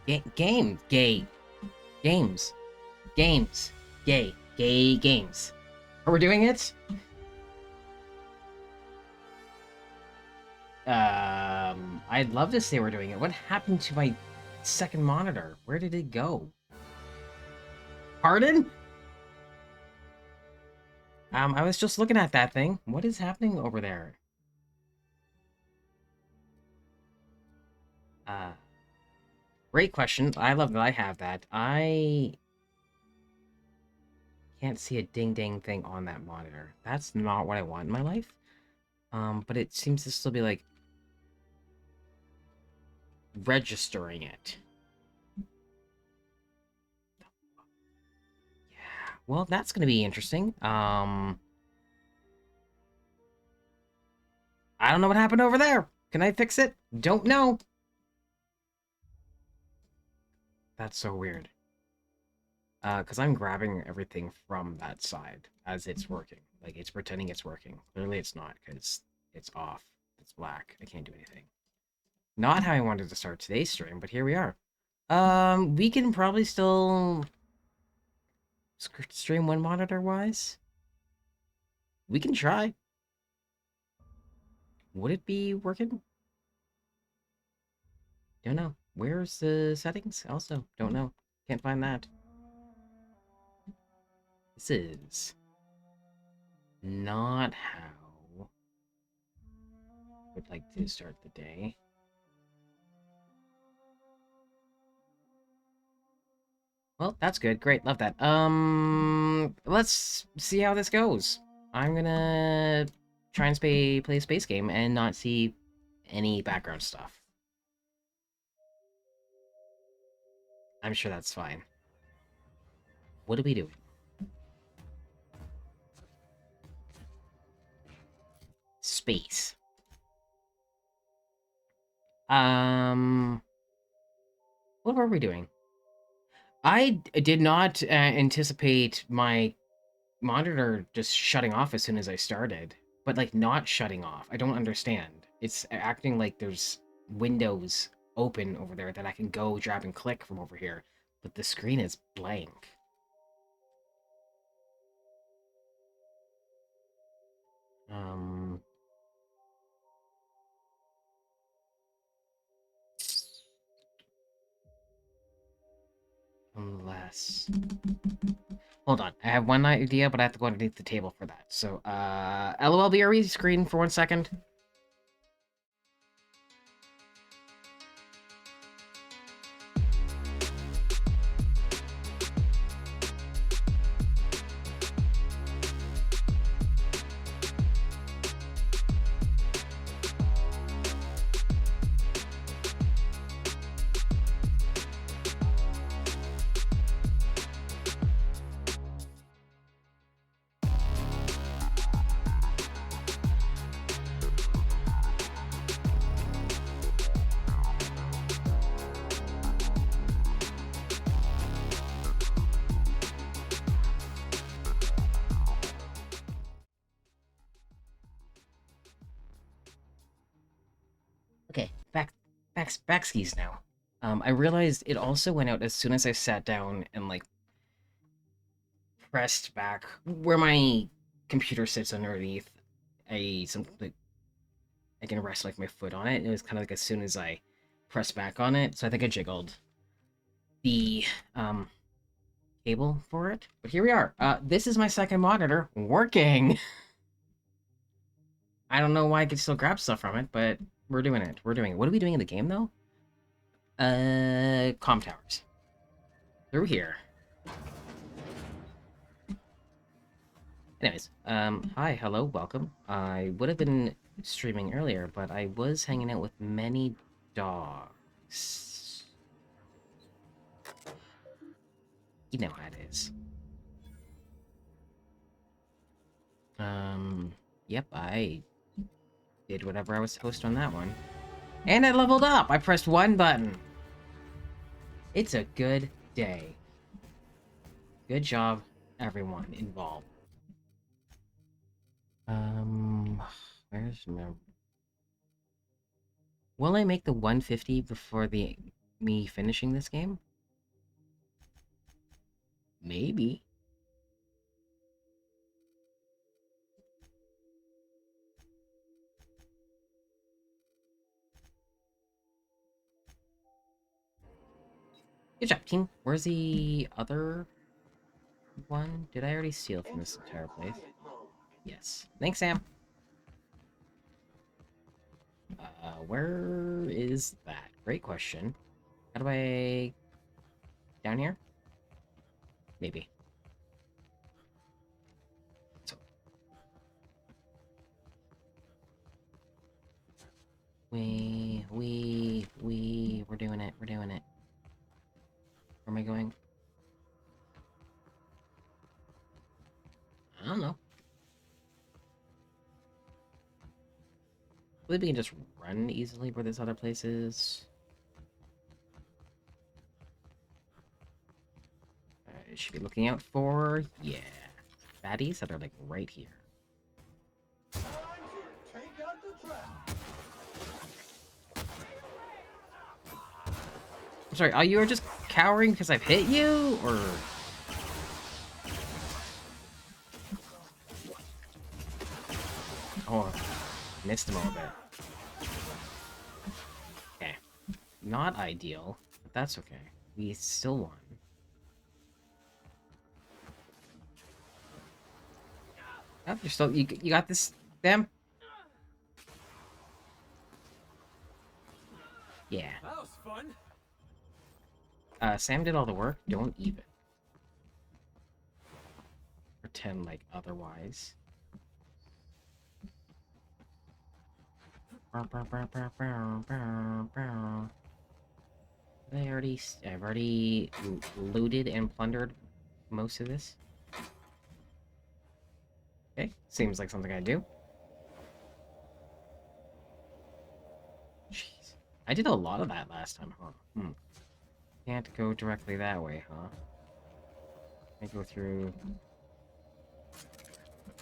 Game. Gay. Games. Games. Gay. Gay games. Are we doing it? I'd love to say we're doing it. What happened to my second monitor? Where did it go? Pardon? I was just looking at that thing. What is happening over there? Uh, Great question. I love that I have that. I can't see a ding ding thing on that monitor. That's not what I want in my life. But it seems to still be like registering it. Yeah. Well, that's gonna be interesting. I don't know what happened over there. Can I fix it? Don't know. That's so weird. Because I'm grabbing everything from that side as it's working. Like, it's pretending it's working. Clearly it's not, because it's off. It's black. I can't do anything. Not how I wanted to start today's stream, but here we are. We can probably still stream one monitor-wise. We can try. Would it be working? Don't know. Where's the settings? Also, don't know. Can't find that. This is not how I would like to start the day. Well, that's good. Great. Love that. Let's see how this goes. I'm gonna try and play a space game and not see any background stuff. I'm sure that's fine. What are we doing? Space. What were we doing? I did not anticipate my monitor just shutting off as soon as I started, but like not shutting off. I don't understand. It's acting like there's windows open over there that I can go drag and click from over here, but the screen is blank. Um, Unless... Hold on. I have one idea, but I have to go underneath the table for that. So, LOL BRE screen for 1 second. Okay, back skis now. I realized it also went out as soon as I sat down and like pressed back where my computer sits underneath like I can rest like my foot on it. It was kind of like as soon as I pressed back on it, so I think I jiggled the cable for it. But here we are. This is my second monitor working. I don't know why I could still grab stuff from it, but we're doing it. We're doing it. What are we doing in the game though? Comm towers. Through here. Anyways, hi, hello, welcome. I would have been streaming earlier, but I was hanging out with many dogs. You know how it is. Yep, I did whatever I was supposed to on that one. And I leveled up! I pressed one button. It's a good day. Good job, everyone involved. Where's my... Will I make the 150 before the me finishing this game? Maybe. Good job, team. Where's the other one? Did I already steal from this entire place? Yes. Thanks, Sam. Where is that? Great question. How do I... Down here? Maybe. So... We're doing it. We're doing it. Where am I going? I don't know. I believe we can just run easily where this other place is. I should be looking out for... Yeah. Baddies that are, like, right here. I'm sorry, are you just cowering because I've hit you, or... Oh, missed him a little bit. Okay. Not ideal, but that's okay. We still won. Oh, you're still... You got this, Sam? Yeah. That was fun. Sam did all the work. Don't even pretend like otherwise. I've already looted and plundered most of this. Okay, seems like something I do. Jeez. I did a lot of that last time, huh? Can't go directly that way, huh? I go through...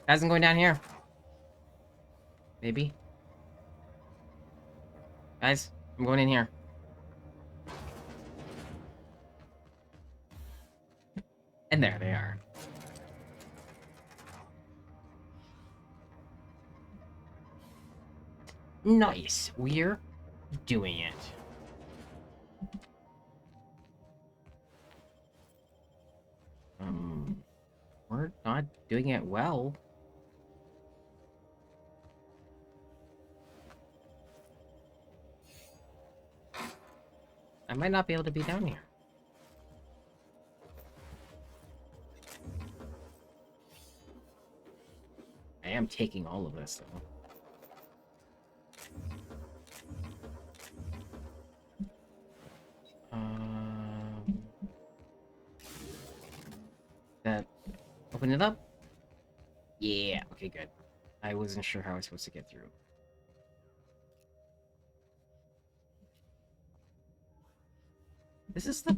Hasn't going down here. Maybe. Guys, I'm going in here. And there they are. Nice. We're doing it. We're not doing it well. I might not be able to be down here. I am taking all of this, though. That... Open it up? Yeah, okay, good. I wasn't sure how I was supposed to get through. This is the...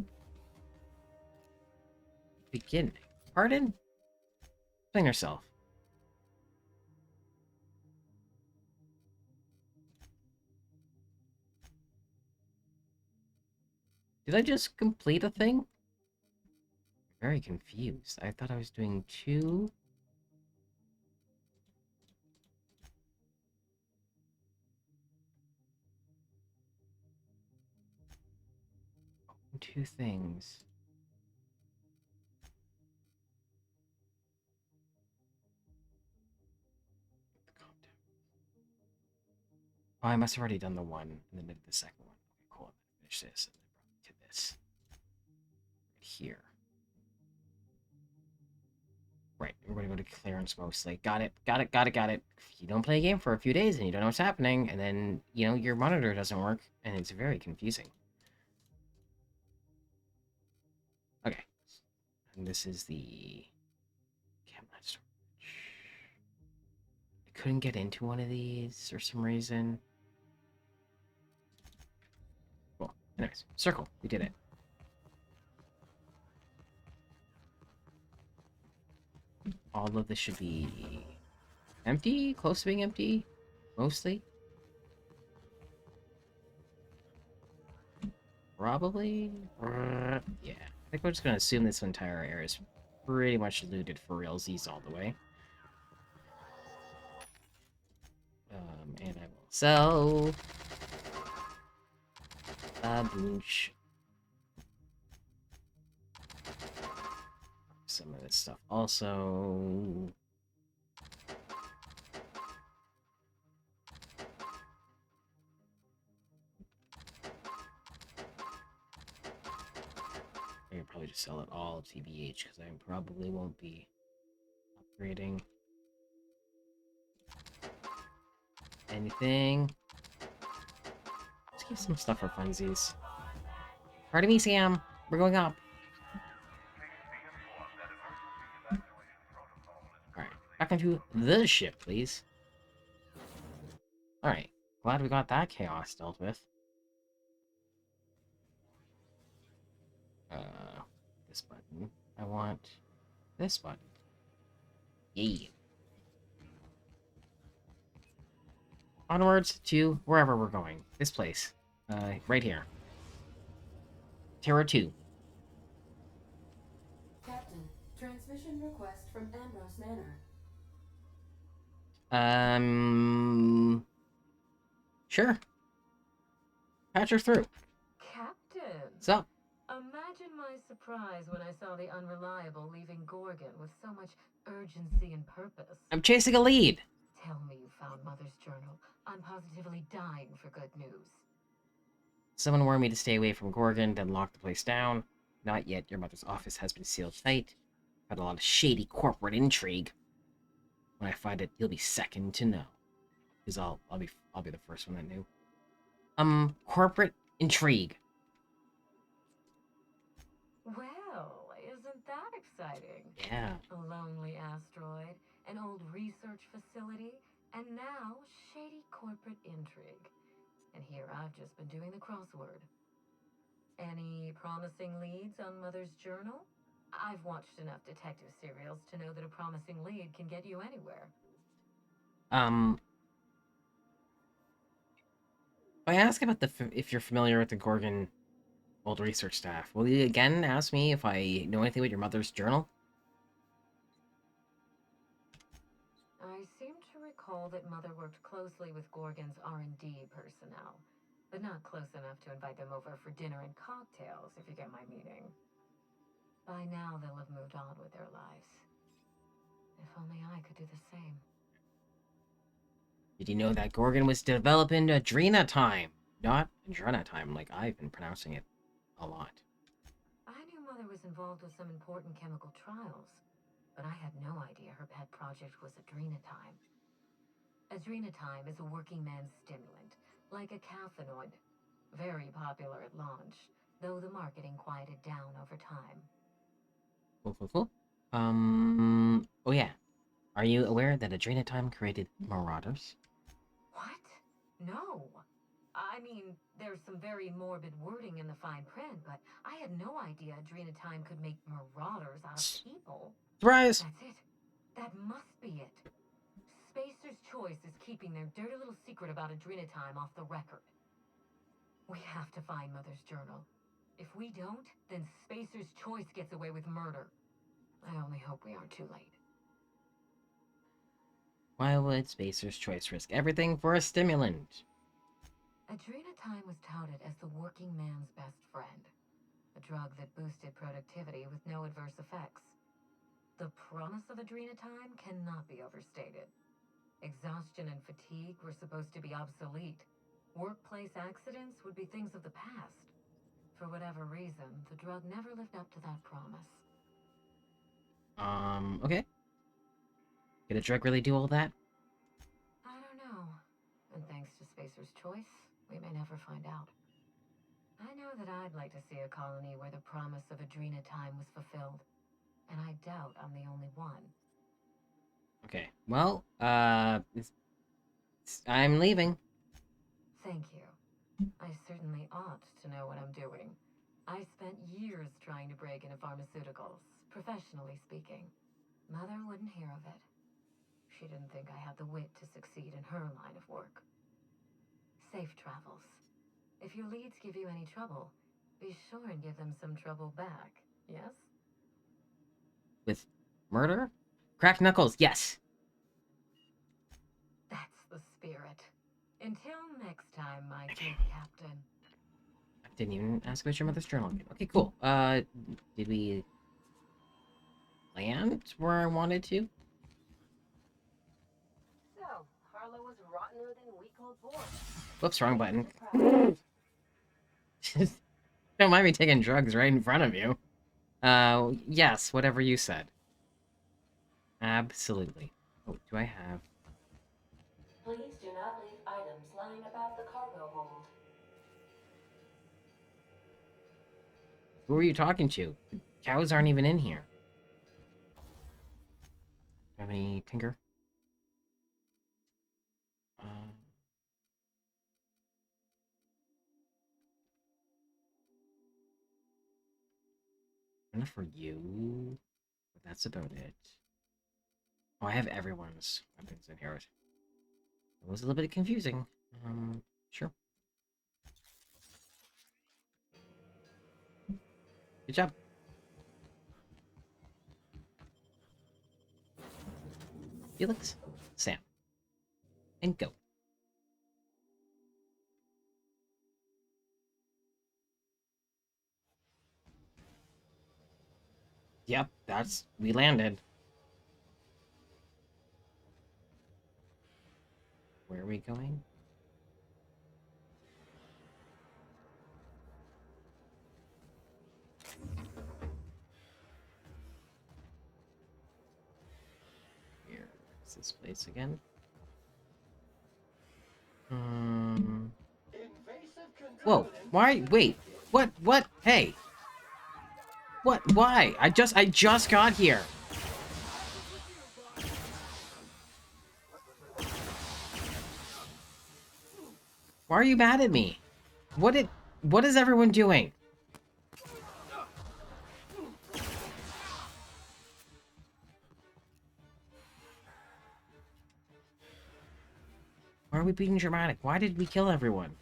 beginning. Pardon? Explain yourself. Did I just complete a thing? Very confused. I thought I was doing two... two things. Oh, I must have already done the one, and then did the second one. Okay, cool. Finish this, and then to this. Right here. Right, we're gonna go to clearance mostly. Got it, got it, got it, got it. You don't play a game for a few days, and you don't know what's happening, and then, you know, your monitor doesn't work, and it's very confusing. Okay. And this is the... cabinet storage. I couldn't get into one of these for some reason. Cool. Anyways, circle. We did it. All of this should be empty, close to being empty, mostly. probably... yeah. I think we're just gonna assume this entire area is pretty much looted for realsies all the way. And I will sell... a bunch. Some of this stuff also... I could probably just sell it all TBH, because I probably won't be upgrading anything. Let's get some stuff for funsies. Pardon me, Sam. We're going up. Alright, back into the ship, please. Alright, glad we got that chaos dealt with. This button. I want this button. Yay. Onwards to wherever we're going. This place. Right here. Terra 2. Captain, transmission request from Ambrose Manor. Sure. Patch her through. Captain! So, Imagine my surprise when I saw the Unreliable leaving Gorgon with so much urgency and purpose. I'm chasing a lead. Tell me you found Mother's journal. I'm positively dying for good news. Someone warned me to stay away from Gorgon, then lock the place down. Not yet. Your mother's office has been sealed tight. Had a lot of shady corporate intrigue. When I find it, you'll be second to know. Because I'll be the first one that knew. Corporate intrigue. Well, isn't that exciting? Yeah. A lonely asteroid, an old research facility, and now shady corporate intrigue. And here I've just been doing the crossword. Any promising leads on Mother's journal? I've watched enough detective serials to know that a promising lead can get you anywhere. If I ask about if you're familiar with the Gorgon old research staff, will you again ask me if I know anything about your mother's journal? I seem to recall that Mother worked closely with Gorgon's R&D personnel, but not close enough to invite them over for dinner and cocktails, if you get my meaning. By now, they'll have moved on with their lives. If only I could do the same. Did you know that Gorgon was developing adrenatime? Not adrenatime, like I've been pronouncing it a lot. I knew Mother was involved with some important chemical trials, but I had no idea her pet project was adrenatime. Adrenatime is a working man's stimulant, like a cathinoid. Very popular at launch, though the marketing quieted down over time. Cool. Oh yeah. Are you aware that adrenatime created marauders? What? No. I mean, there's some very morbid wording in the fine print, but I had no idea adrenatime could make marauders out of people. Surprise! That's it. That must be it. Spacer's Choice is keeping their dirty little secret about adrenatime off the record. We have to find Mother's journal. If we don't, then Spacer's Choice gets away with murder. I only hope we aren't too late. Why would Spacer's Choice risk everything for a stimulant? Adrenatime was touted as the working man's best friend. A drug that boosted productivity with no adverse effects. The promise of adrenatime cannot be overstated. Exhaustion and fatigue were supposed to be obsolete. Workplace accidents would be things of the past. For whatever reason, the drug never lived up to that promise. Okay. Did a drug really do all that? I don't know. And thanks to Spacer's Choice, we may never find out. I know that I'd like to see a colony where the promise of adrenatime was fulfilled. And I doubt I'm the only one. Okay. Well, I'm leaving. Thank you. I certainly ought to know what I'm doing. I spent years trying to break into pharmaceuticals, professionally speaking. Mother wouldn't hear of it. She didn't think I had the wit to succeed in her line of work. Safe travels. If your leads give you any trouble, be sure and give them some trouble back, yes? With murder? Cracked knuckles, yes. That's the spirit. Until next time, my Okay. good captain. I didn't even ask about your mother's journal. Okay, cool. Did we land where I wanted to? So, Harlow was rottener than we called for. Whoops, wrong button. Don't mind me taking drugs right in front of you. Yes, whatever you said. Absolutely. Oh, do I have... Please do not leave items lying about the cargo hold. Who are you talking to? The cows aren't even in here. Have any tinker? Enough for you. But that's about it. Oh, I have everyone's weapons in here. It was a little bit confusing. Sure. Good job. Felix, Sam, and go. Yep, we landed. Where are we going? Where is this place again? Whoa, why? Wait, what? Hey. What? Why? I just got here. Why are you mad at me? What is everyone doing? Why are we being dramatic? Why did we kill everyone?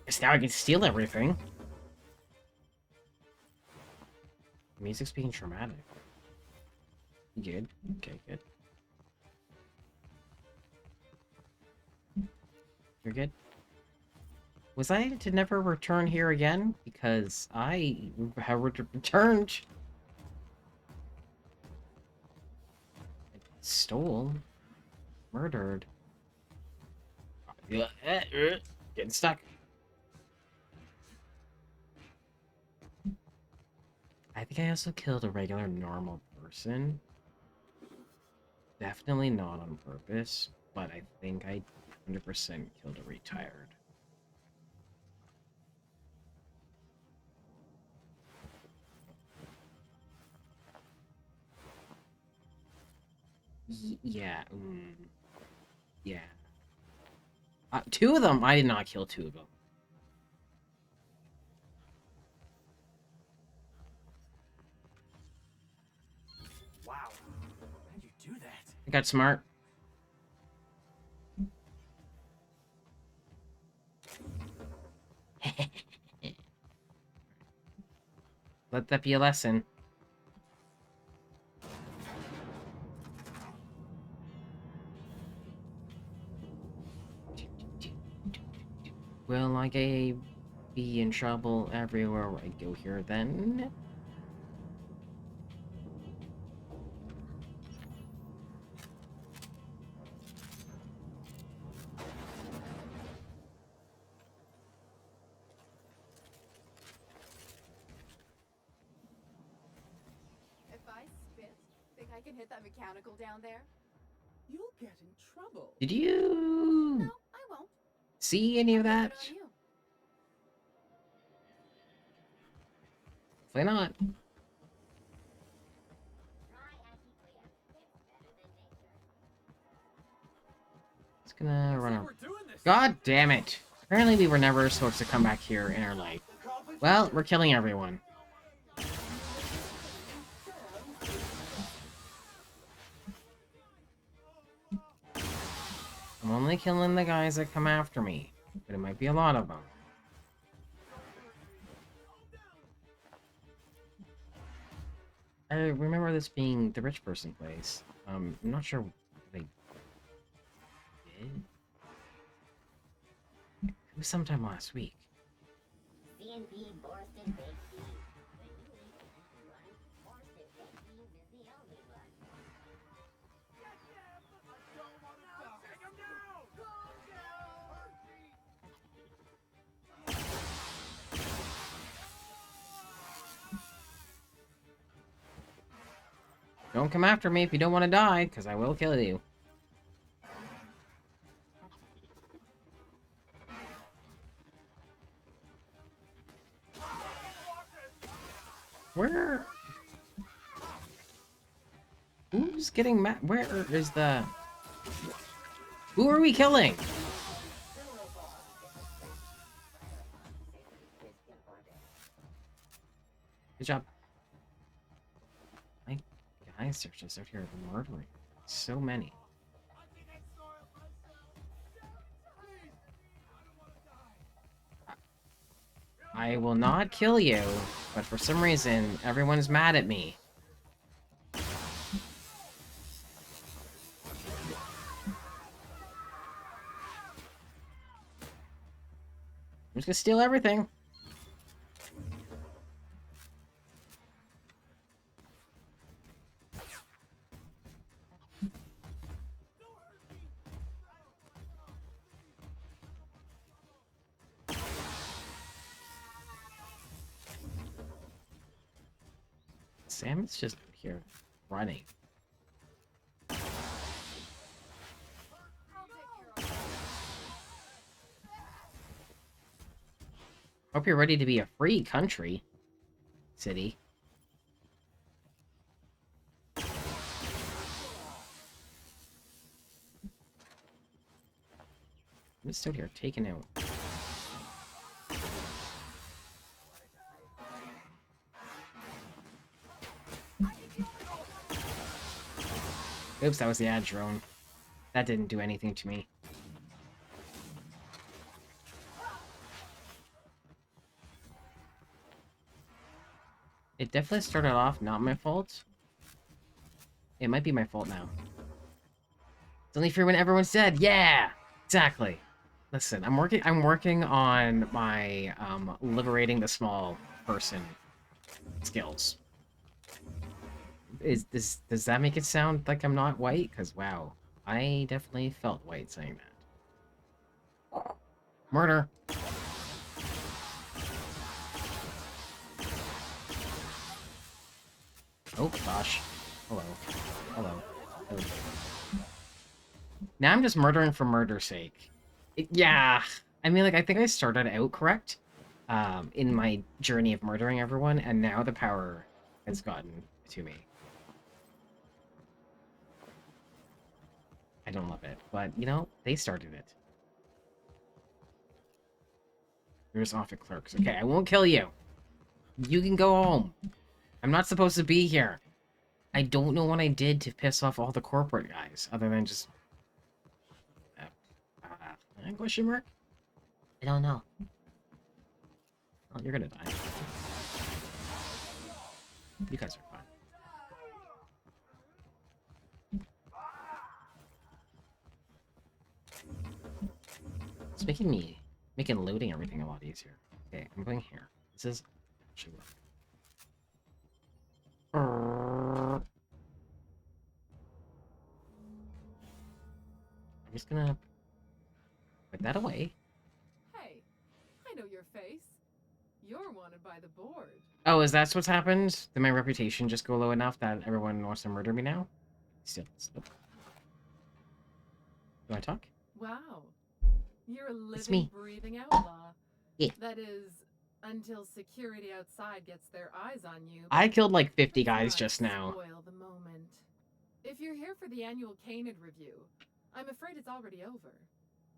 Guess now I can steal everything. The music's being dramatic. Good. Okay, good. You're good? Was I to never return here again? Because I have returned. I stole. Murdered. Getting stuck. I think I also killed a regular normal person. Definitely not on purpose, but I think I 100% killed a retired. Yeah. Yeah. Two of them, I did not kill two of them. Wow. How'd you do that? I got smart. Let that be a lesson. Will I be in trouble everywhere I go here then? If I spit, think I can hit that mechanical down there? You'll get in trouble. Did No, you I won't. see any I'll of blame that? it on you. Why not? It's gonna run over. God damn it! Apparently we were never supposed to come back here in our life. Well, we're killing everyone. I'm only killing the guys that come after me, but it might be a lot of them. I remember this being the rich person place. I'm not sure what they did. It was sometime last week. C&B Borston Baked Beans. The new international one, Borston Baked Beans is the only one. Don't come after me if you don't want to die, because I will kill you. Where? Who's getting mad? Where is the... Who are we killing? Good job. My guys are just out here murdering. So many. I will not kill you, but for some reason, everyone's mad at me. I'm just gonna steal everything. Sam is just here running. Hope you're ready to be a free country. City. I'm just stood here taking out. Oops, that was the ad drone. That didn't do anything to me. It definitely started off not my fault. It might be my fault now. It's only fair when everyone's dead. Yeah, exactly. Listen, I'm working on my liberating the small person skills. Does that make it sound like I'm not white? Because wow, I definitely felt white saying that. Murder. Oh gosh. Hello. Hello. Oh. Now I'm just murdering for murder's sake. Yeah. I mean, like, I think I started out correct in my journey of murdering everyone, and now the power has gotten to me. I don't love it, but, you know, they started it. There's off at clerks. Okay, I won't kill you. You can go home. I'm not supposed to be here. I don't know what I did to piss off all the corporate guys, other than just... question mark? I don't know. Oh, you're gonna die. You guys are fine. It's making loading everything a lot easier. Okay, I'm going here. This is actually work. I'm just gonna put that away. Hey, I know your face. You're wanted by the board. Oh, is that what's happened? Did my reputation just go low enough that everyone wants to murder me now? Still, nope. Do I talk? Wow. You're a It's me. living, breathing outlaw. Yeah. That is, until security outside gets their eyes on you. I killed like 50 Let's guys not just now. Spoil the moment. If you're here for the annual Canid review, I'm afraid it's already over.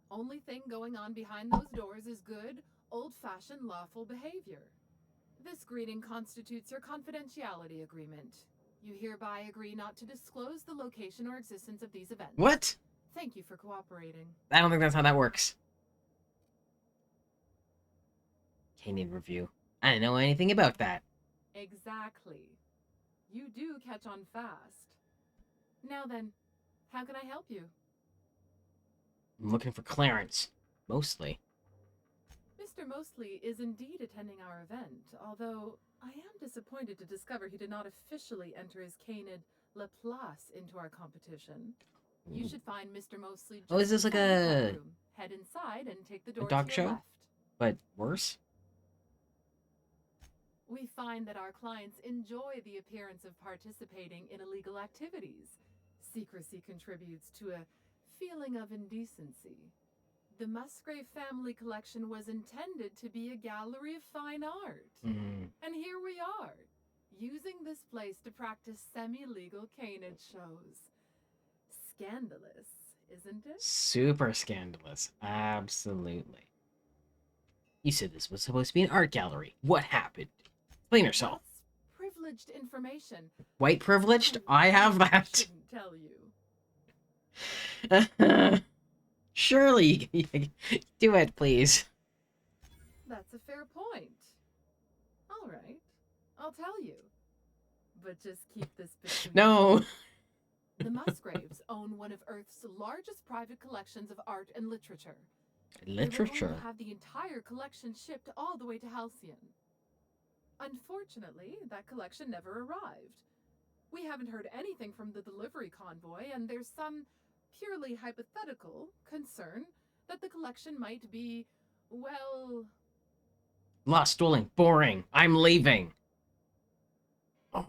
Only thing going on behind those doors is good, old-fashioned lawful behavior. This greeting constitutes your confidentiality agreement. You hereby agree not to disclose the location or existence of these events. What? Thank you for cooperating. I don't think that's how that works. Canadian review. I didn't know anything about that. Exactly. You do catch on fast. Now then, how can I help you? I'm looking for Clarence. Mostly. Mr. Mostly is indeed attending our event, although I am disappointed to discover he did not officially enter his canid Laplace into our competition. You should find Mr. Mostly just Oh, is this like inside the club a room. Head inside and take the door to dog your show? left. But worse? We find that our clients enjoy the appearance of participating in illegal activities. Secrecy contributes to a feeling of indecency. The Musgrave family collection was intended to be a gallery of fine art. And here we are, using this place to practice semi-legal canid shows. Scandalous, isn't it? Super scandalous. Absolutely. You said this was supposed to be an art gallery. What happened? Explain yourself. That's privileged information. White privileged? I have that. Shouldn't tell you. Surely. Do it, please. That's a fair point. All right, I'll tell you. But just keep this between No. The Musgraves own one of Earth's largest private collections of art and literature. They were going Literature. to have the entire collection shipped all the way to Halcyon. Unfortunately, that collection never arrived. We haven't heard anything from the delivery convoy, and there's some purely hypothetical concern that the collection might be, well... Lost, stolen, boring. I'm leaving. Oh.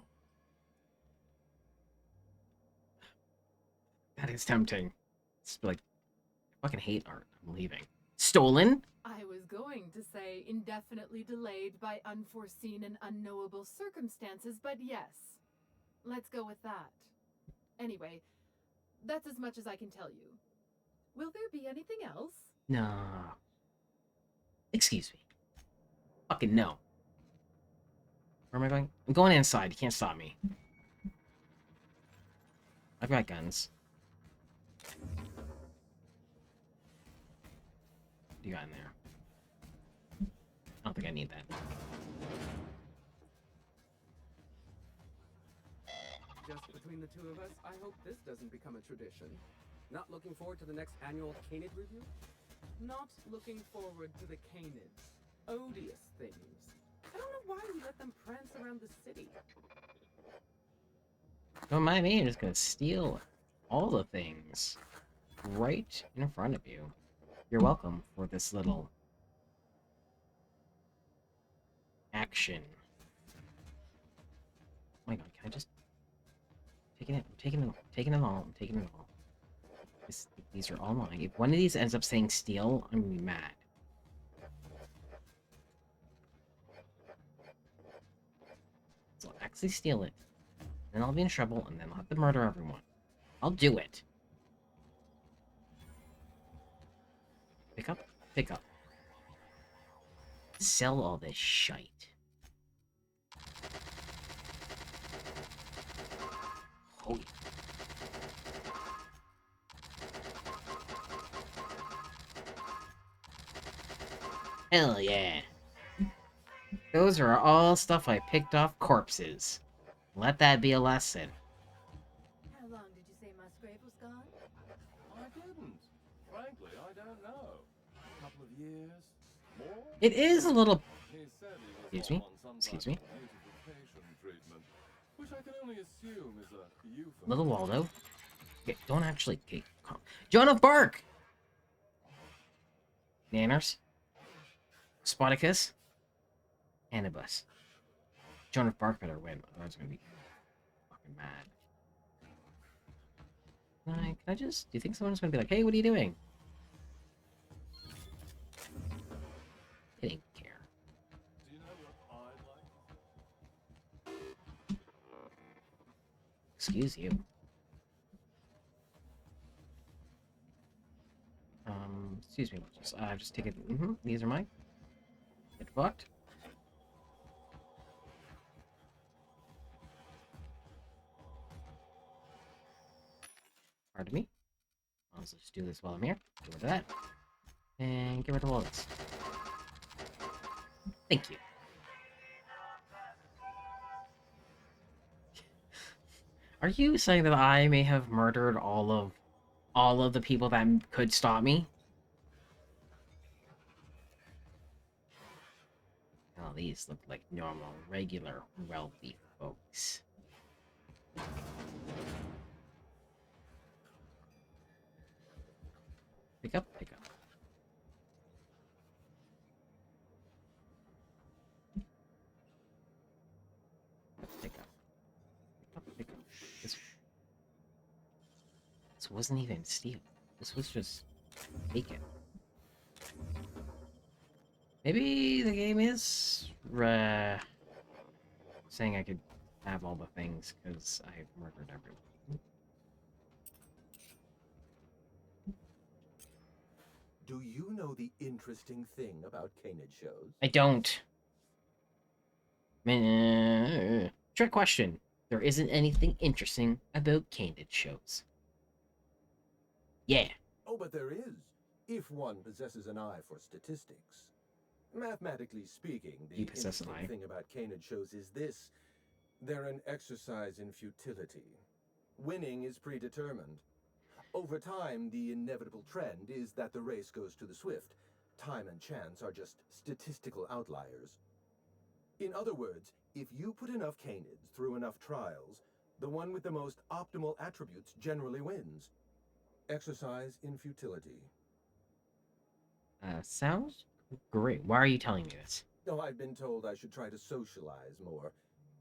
That is tempting. It's like, I fucking hate art. I'm leaving. Stolen? I was going to say indefinitely delayed by unforeseen and unknowable circumstances, but yes. Let's go with that. Anyway, that's as much as I can tell you. Will there be anything else? No. Excuse me. Fucking no. Where am I going? I'm going inside. You can't stop me. I've got guns. What do you got in there? I don't think I need that. Just between the two of us, I hope this doesn't become a tradition. Not looking forward to the next annual Canid review? Not looking forward to the Canids. Odious things. I don't know why we let them prance around the city. Don't mind me, I'm just gonna steal all the things right in front of you. You're welcome for this little action. Oh my god, can I just taking it? I'm taking it all. I'm taking it all. These are all mine. If one of these ends up saying steal, I'm gonna be mad. So I'll actually steal it. Then I'll be in trouble, and then I'll have to murder everyone. I'll do it. Pick up, pick up. Sell all this shite. Oh, yeah. Hell yeah. Those are all stuff I picked off corpses. Let that be a lesson. How long did you say Musgrave was gone? I didn't. Frankly, I don't know. A couple of years? More? It is a little... He said he was Excuse me? on some Excuse type me? of beautification treatment, which I can only assume is a euphemism. Little Waldo. Okay, don't actually... Okay, calm. Joan of Arc! Nanners. Spartacus. Anubis. Joan of Arc better win, otherwise I'm gonna be fucking mad. Can I just... Do you think someone's gonna be like, hey, what are you doing? They didn't care. Do you know what I'd like? Excuse you. Excuse me. Just take it. These are mine. Get fucked. Pardon me. Let's just do this while I'm here. Get rid of that. And get rid of all this. Thank you. Are you saying that I may have murdered all of the people that could stop me? Oh, these look like normal, regular, wealthy folks. Pick up, pick up. Pick up. Pick up, pick up. This wasn't even steal. This was just taken. Maybe the game is saying I could have all the things because I've murdered everyone. Do you know the interesting thing about canid shows? I don't. Trick question. There isn't anything interesting about candid shows. Yeah. Oh, but there is, if one possesses an eye for statistics. Mathematically speaking, the You possess an interesting eye. thing about canid shows is this. They're an exercise in futility. Winning is predetermined. Over time, the inevitable trend is that the race goes to the swift. Time and chance are just statistical outliers. In other words, if you put enough canids through enough trials, the one with the most optimal attributes generally wins. Exercise in futility. Sounds great. Why are you telling me this? Oh, I've been told I should try to socialize more.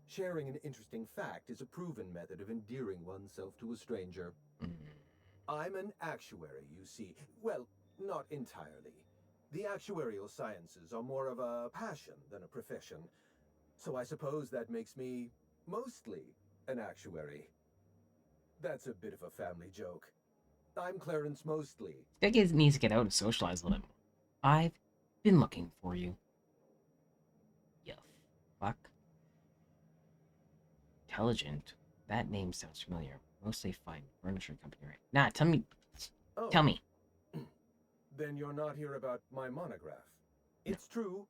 Sharing an interesting fact is a proven method of endearing oneself to a stranger. Mm. I'm an actuary, you see. Well, not entirely. The actuarial sciences are more of a passion than a profession. So I suppose that makes me mostly an actuary. That's a bit of a family joke. I'm Clarence Mostly. That guy needs to get out and socialize a little bit more. I've been looking for you. You fuck. Intelligent. That name sounds familiar. Mostly fine furniture company, right? Nah, tell me. Oh, Tell me. then you're not here about my monograph. It's true,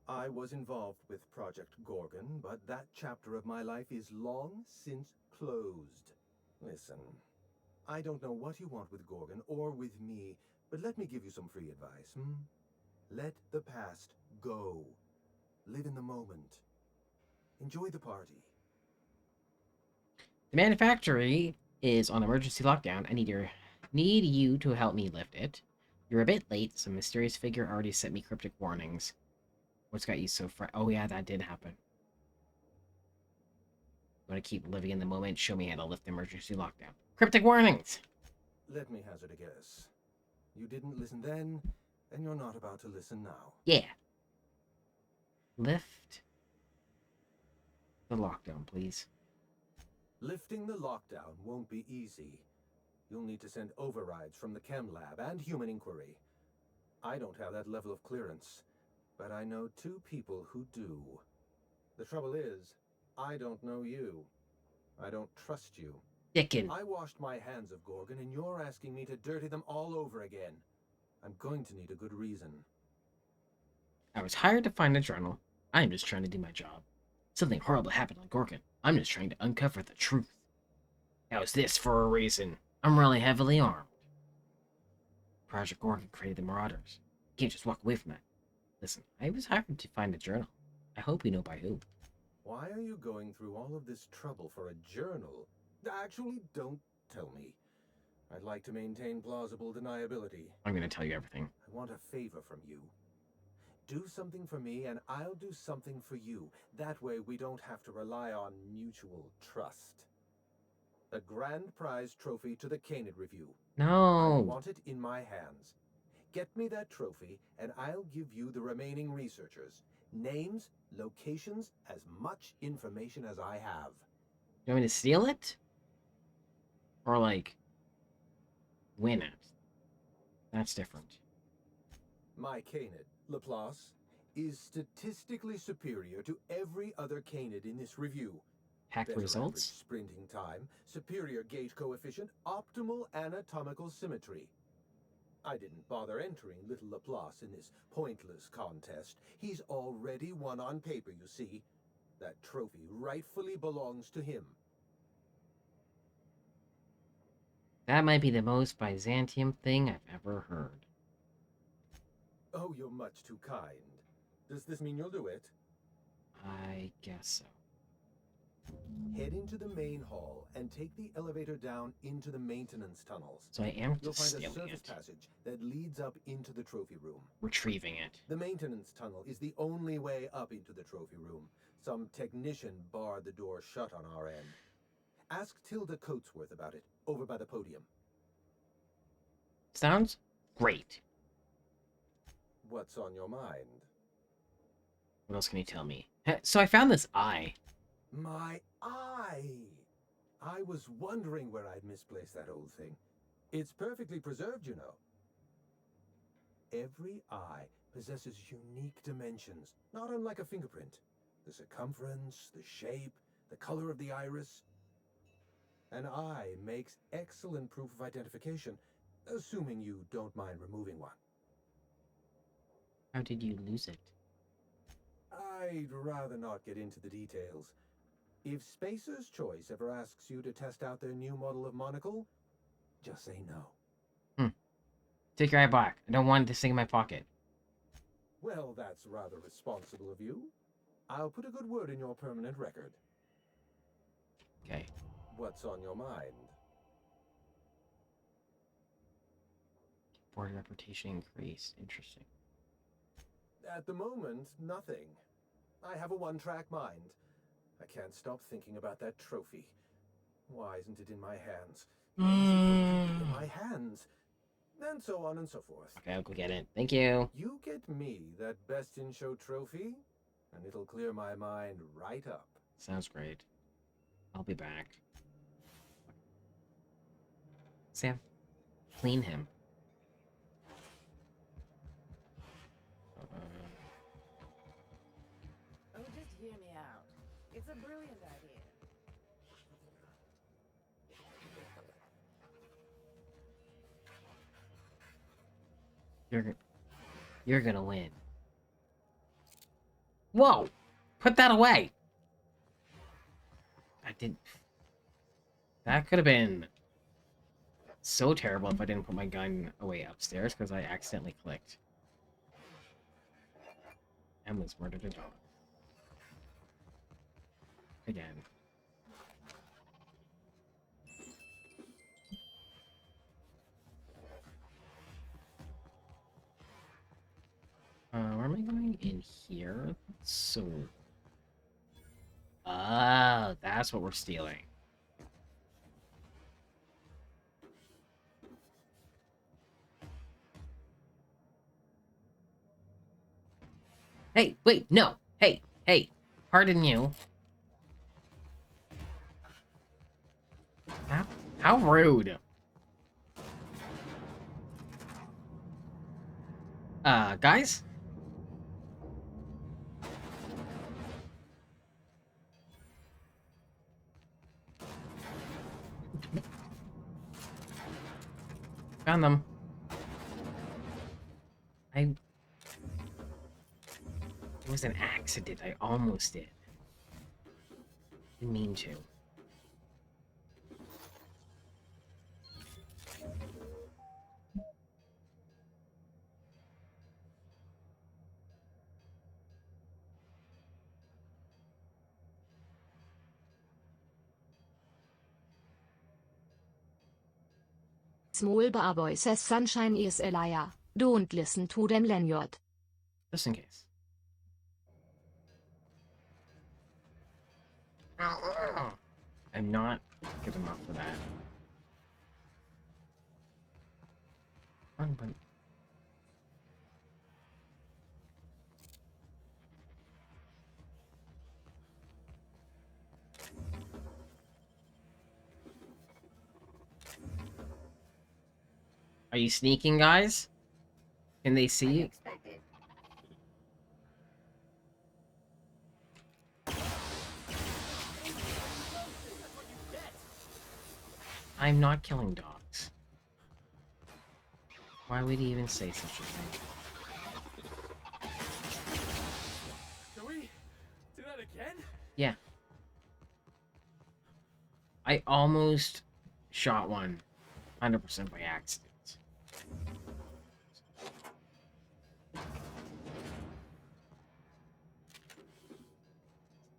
I was involved with Project Gorgon, but that chapter of my life is long since closed. Listen, I don't know what you want with Gorgon or with me, but let me give you some free advice, Let the past go. Live in the moment. Enjoy the party. The manufactory is on emergency lockdown. I need you to help me lift it. You're a bit late. Some mysterious figure already sent me cryptic warnings. What's got you so Oh yeah, that did happen. You want to keep living in the moment? Show me how to lift the emergency lockdown. Cryptic warnings! Let me hazard a guess. You didn't listen then, and you're not about to listen now. Yeah. Lift the lockdown, please. Lifting the lockdown won't be easy. You'll need to send overrides from the chem lab and human inquiry. I don't have that level of clearance, but I know two people who do. The trouble is, I don't know you. I don't trust you. Dickin. I washed my hands of Gorgon, and you're asking me to dirty them all over again. I'm going to need a good reason. I was hired to find a journal. I'm just trying to do my job. Something horrible happened on Gorgon. I'm just trying to uncover the truth. How's this for a reason? I'm really heavily armed. Project Gorgon created the Marauders. You can't just walk away from that. Listen, I was hired to find a journal. I hope you know by who. Why are you going through all of this trouble for a journal? Actually, don't tell me. I'd like to maintain plausible deniability. I'm gonna tell you everything. I want a favor from you. Do something for me, and I'll do something for you. That way, we don't have to rely on mutual trust. A grand prize trophy to the Canid Review. I No. want it in my hands. Get me that trophy, and I'll give you the remaining researchers. Names, locations, as much information as I have. You want me to steal it? Or, like, win it? That's different. My Canid, Laplace, is statistically superior to every other Canid in this review. Hack Better average results? sprinting time, superior gait coefficient, optimal anatomical symmetry. I didn't bother entering little Laplace in this pointless contest. He's already won on paper, you see. That trophy rightfully belongs to him. That might be the most Byzantium thing I've ever heard. Oh, you're much too kind. Does this mean you'll do it? I guess so. Head into the main hall and take the elevator down into the maintenance tunnels. So I am You'll just find a stealing surface it. passage that leads up into the trophy room. Retrieving it. The maintenance tunnel is the only way up into the trophy room. Some technician barred the door shut on our end. Ask Tilda Coatsworth about it, over by the podium. Sounds great. What's on your mind? What else can you tell me? So I found this eye. My eye! I was wondering where I'd misplaced that old thing. It's perfectly preserved, you know. Every eye possesses unique dimensions, not unlike a fingerprint. The circumference, the shape, the color of the iris. An eye makes excellent proof of identification, assuming you don't mind removing one. How did you lose it? I'd rather not get into the details. If Spacer's Choice ever asks you to test out their new model of monocle, just say no. Take your eye back. I don't want this thing in my pocket. Well, that's rather responsible of you. I'll put a good word in your permanent record. Okay. What's on your mind? Board reputation increase. Interesting. At the moment, nothing. I have a one-track mind. I can't stop thinking about that trophy. Why isn't it in my hands? In my hands. And so on and so forth. Okay, I'll go get it. Thank you. You get me that Best in Show trophy, and it'll clear my mind right up. Sounds great. I'll be back. Sam, clean him. Oh, just hear me out. It's a brilliant idea. You're gonna win. Whoa! Put that away! I didn't... That could have been so terrible if I didn't put my gun away upstairs because I accidentally clicked. Emily's murdered a dog. Again. Where am I going? In here? So... Ah, that's what we're stealing. Hey, wait, no! Hey, hey! Pardon you. How rude. Guys? Found them. It was an accident. I almost did. Didn't mean to. Small bar boy says sunshine is a liar. Don't listen to them, Lanyard. Just in case. I'm not good enough for that. Wrong button. Are you sneaking, guys? Can they see you? Unexpected. I'm not killing dogs. Why would he even say such a thing? Can we do that again? Yeah. I almost shot one 100% by accident.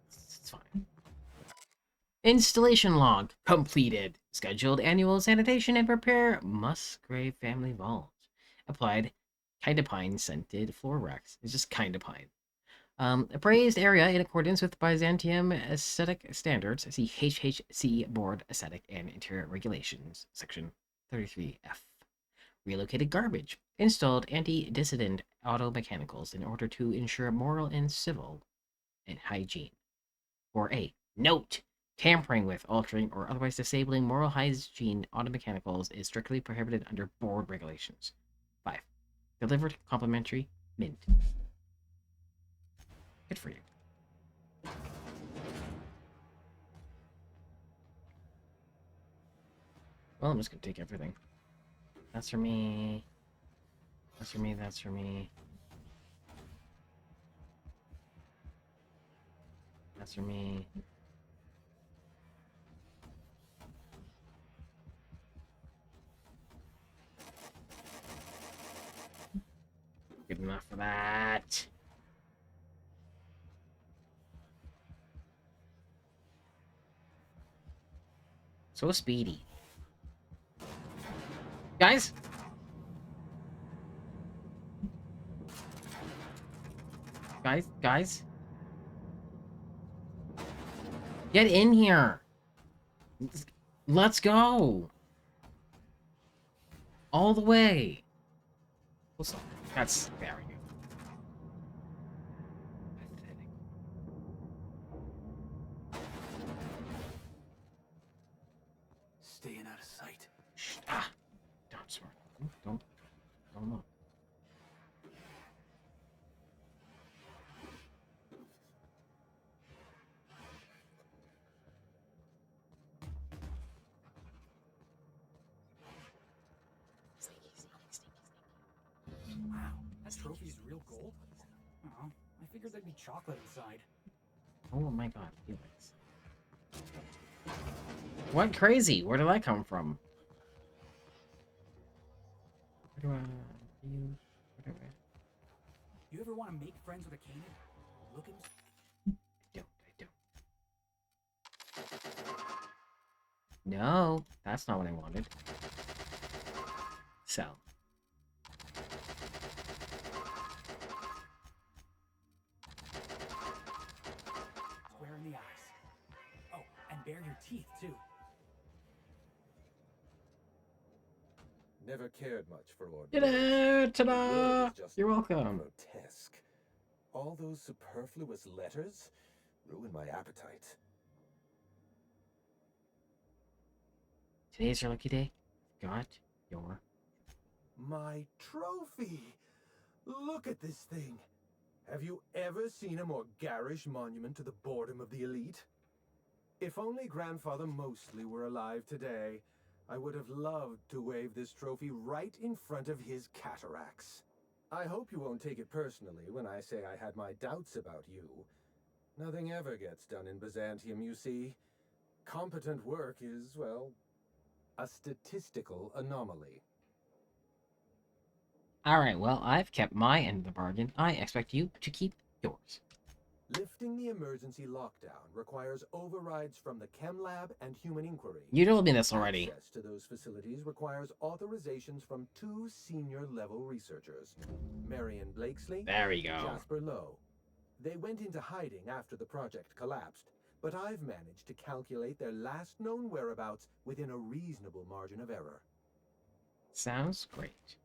It's fine. Installation log completed. Scheduled annual sanitation and repair Musgrave family vault. Applied kinda pine scented floor wax. It's just kinda pine. Appraised area in accordance with Byzantium aesthetic standards. See HHC Board Aesthetic and Interior Regulations, Section 33F. Relocated garbage. Installed anti-dissident auto mechanicals in order to ensure moral and civil and hygiene. 4A. Note: tampering with, altering, or otherwise disabling moral hygiene auto mechanicals is strictly prohibited under board regulations. 5. Delivered complimentary mint. Good for you. Well, I'm just gonna take everything. That's for me. That's for me, that's for me. That's for me. Good enough for that. So speedy. Guys? Guys? Get in here! Let's go! All the way! That's very good. Pathetic. Staying out of sight. Shh. Ah! Don't swear. Don't look. Wow, that trophy's real gold? Oh, I figured there'd be chocolate inside. Oh my god, Felix. What crazy? Where did that come from? Where do I... You ever want to make friends with a Canaan? Look at I don't. No, that's not what I wanted. Sell. square in the eyes. Oh, and bare your teeth, too. Never cared much for hors Ta-da! d'oeuvres. The word Ta-da! is just You're welcome. grotesque. All those superfluous letters ruin my appetite. Today's your lucky day. Got your... My trophy! Look at this thing! Have you ever seen a more garish monument to the boredom of the elite? If only Grandfather Mostly were alive today, I would have loved to wave this trophy right in front of his cataracts. I hope you won't take it personally when I say I had my doubts about you. Nothing ever gets done in Byzantium, you see. Competent work is, well, a statistical anomaly. Alright, well, I've kept my end of the bargain. I expect you to keep yours. Lifting the emergency lockdown requires overrides from the Chem Lab and Human Inquiry. You told me this already. Access to those facilities requires authorizations from 2 senior-level researchers, Marion Blakesley There we go. Jasper Lowe. They went into hiding after the project collapsed, but I've managed to calculate their last known whereabouts within a reasonable margin of error. Sounds great.